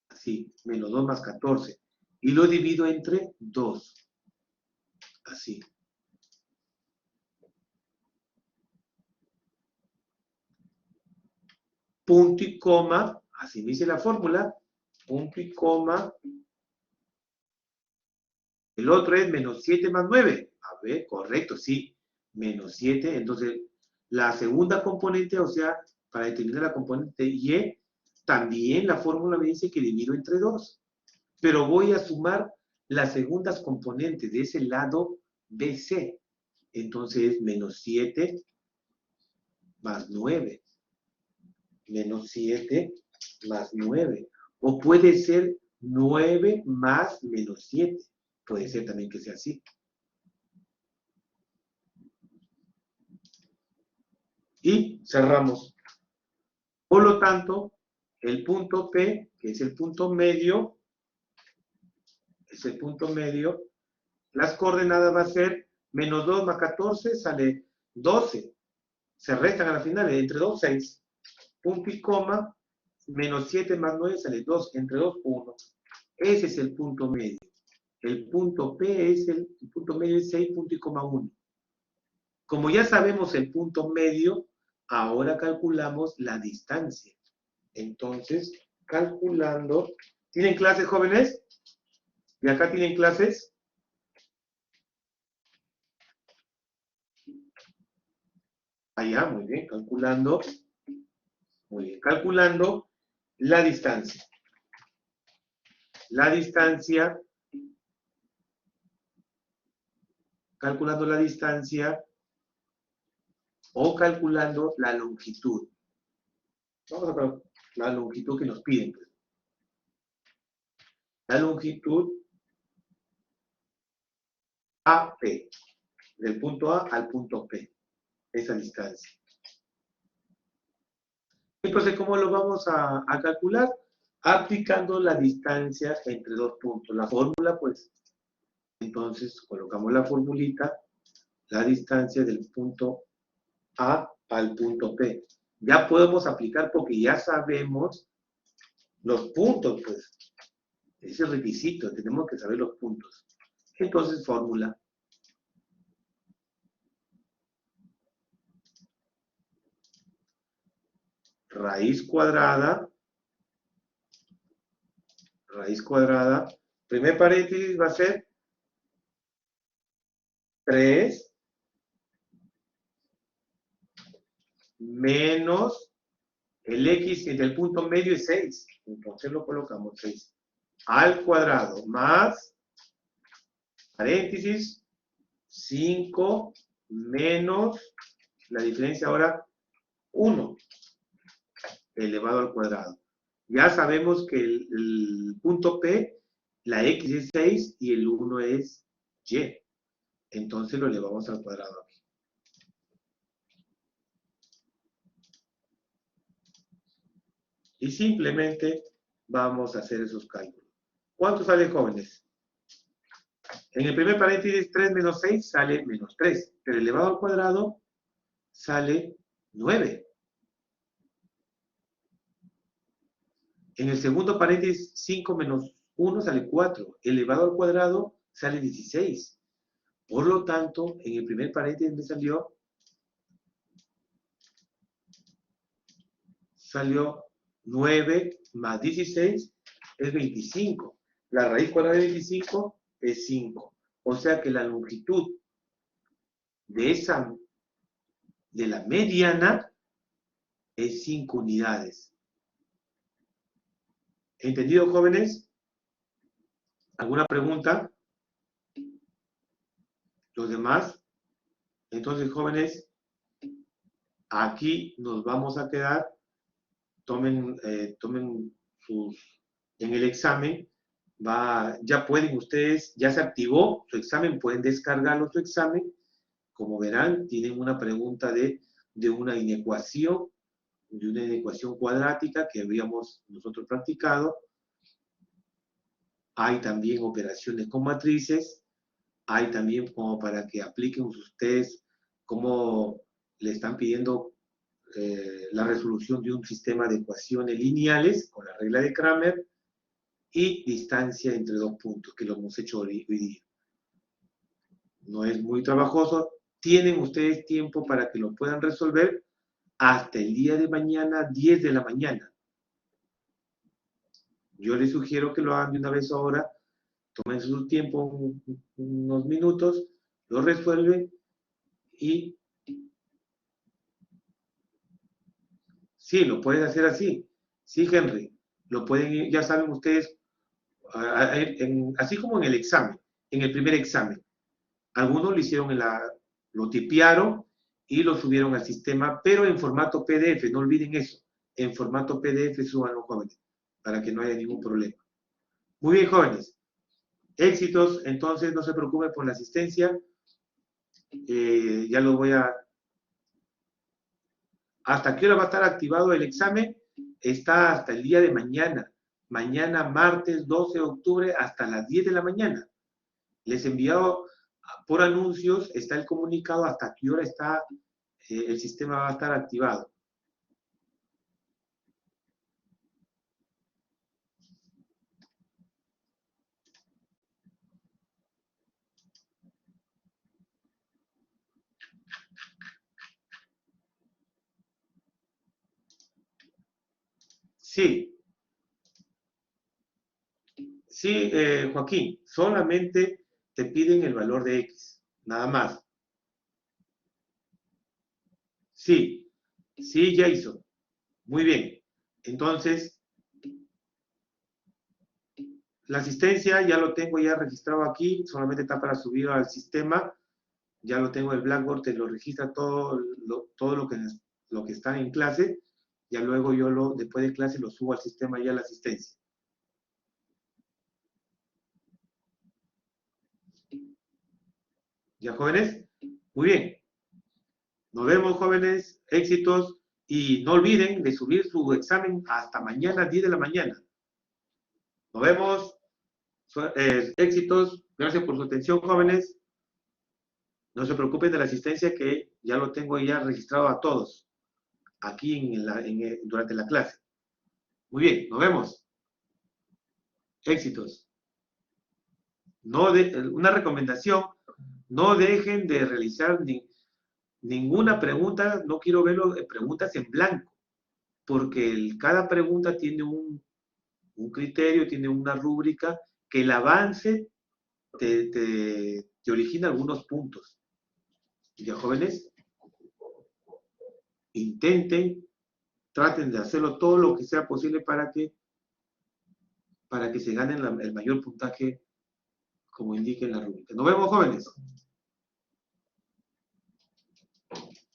Así, menos 2 más 14. Y lo divido entre 2. Así. Punto y coma, así dice la fórmula, punto y coma. El otro es menos 7 más 9. A ver, correcto, sí. Menos 7. Entonces, la segunda componente, o sea, para determinar la componente Y, también la fórmula me dice que divido entre 2. Pero voy a sumar las segundas componentes de ese lado BC. Entonces, menos 7 más 9. Menos 7 más 9. O puede ser 9 más menos 7. Puede ser también que sea así. Y cerramos. Por lo tanto, el punto P, que es el punto medio, las coordenadas va a ser menos 2 más 14, sale 12. Se restan a la final, entre 2, 6. Punto y coma, menos 7 más 9 sale 2, entre 2, 1. Ese es el punto medio. El punto P es el punto medio es 6, punto y coma 1. Como ya sabemos el punto medio, ahora calculamos la distancia. Entonces, calculando... ¿Tienen clases, jóvenes? ¿Y acá tienen clases? Allá, muy bien, calculando. Muy bien, calculando la distancia. Calculando la distancia o calculando la longitud. Vamos a ver la longitud que nos piden. La longitud AP, del punto A al punto P, esa distancia. Entonces, ¿cómo lo vamos a calcular? Aplicando la distancia entre dos puntos. La fórmula, pues, entonces colocamos la formulita, la distancia del punto A al punto P. Ya podemos aplicar porque ya sabemos los puntos, pues. Ese es el requisito, tenemos que saber los puntos. Entonces, fórmula. Raíz cuadrada, primer paréntesis va a ser 3 menos el x entre el punto medio es 6. Entonces lo colocamos 6 al cuadrado más paréntesis 5 menos la diferencia ahora 1 elevado al cuadrado. Ya sabemos que el punto P, la x es 6 y el 1 es y. Entonces lo elevamos al cuadrado aquí. Y simplemente vamos a hacer esos cálculos. ¿Cuánto sale, jóvenes? En el primer paréntesis, 3 menos 6 sale menos 3. Pero elevado al cuadrado sale 9. En el segundo paréntesis, 5 menos 1 sale 4. Elevado al cuadrado sale 16. Por lo tanto, en el primer paréntesis me salió 9 más 16 es 25. La raíz cuadrada de 25 es 5. O sea que la longitud de la mediana es 5 unidades. ¿Entendido, jóvenes? ¿Alguna pregunta? ¿Los demás? Entonces, jóvenes, Aquí nos vamos a quedar, tomen en el examen, ya pueden ustedes, ya se activó su examen, pueden descargarlo su examen. Como verán, tienen una pregunta de una inecuación, cuadrática que habíamos nosotros practicado. Hay también operaciones con matrices, hay también como para que apliquen ustedes cómo le están pidiendo la resolución de un sistema de ecuaciones lineales con la regla de Cramer y distancia entre dos puntos, que lo hemos hecho hoy día. No es muy trabajoso, tienen ustedes tiempo para que lo puedan resolver hasta el día de mañana, 10 de la mañana. Yo les sugiero que lo hagan de una vez ahora, tomen su tiempo, unos minutos, lo resuelven y sí, lo pueden hacer así. Sí, Henry, lo pueden, ya saben ustedes, así como en el examen, en el primer examen. Algunos lo hicieron lo tipearon y lo subieron al sistema, pero en formato PDF, no olviden eso. En formato PDF suban los jóvenes, para que no haya ningún problema. Muy bien, jóvenes. Éxitos, entonces no se preocupen por la asistencia. Ya lo voy a... ¿Hasta qué hora va a estar activado el examen? Está hasta el día de mañana. Mañana, martes 12 de octubre, hasta las 10 de la mañana. Les he enviado por anuncios, está el comunicado hasta qué hora está el sistema va a estar activado. Sí, sí, Joaquín, solamente te piden el valor de X, nada más. Sí, sí, Jason. Muy bien. Entonces, la asistencia ya lo tengo ya registrado aquí, solamente está para subir al sistema. Ya lo tengo en el Blackboard, te lo registra todo lo que está en clase. Ya luego yo después de clase lo subo al sistema ya la asistencia. ¿Ya, jóvenes? Muy bien. Nos vemos, jóvenes. Éxitos. Y no olviden de subir su examen hasta mañana, 10 de la mañana. Nos vemos. Éxitos. Gracias por su atención, jóvenes. No se preocupen de la asistencia, que ya lo tengo ya registrado a todos aquí durante la clase. Muy bien, nos vemos. Éxitos. Una recomendación, no dejen de realizar ninguna pregunta, no quiero ver preguntas en blanco, porque cada pregunta tiene un criterio, tiene una rúbrica, que el avance te origina algunos puntos. Ya, jóvenes, intenten, traten de hacerlo todo lo que sea posible para que se ganen el mayor puntaje como indica en la rúbrica. Nos vemos, jóvenes.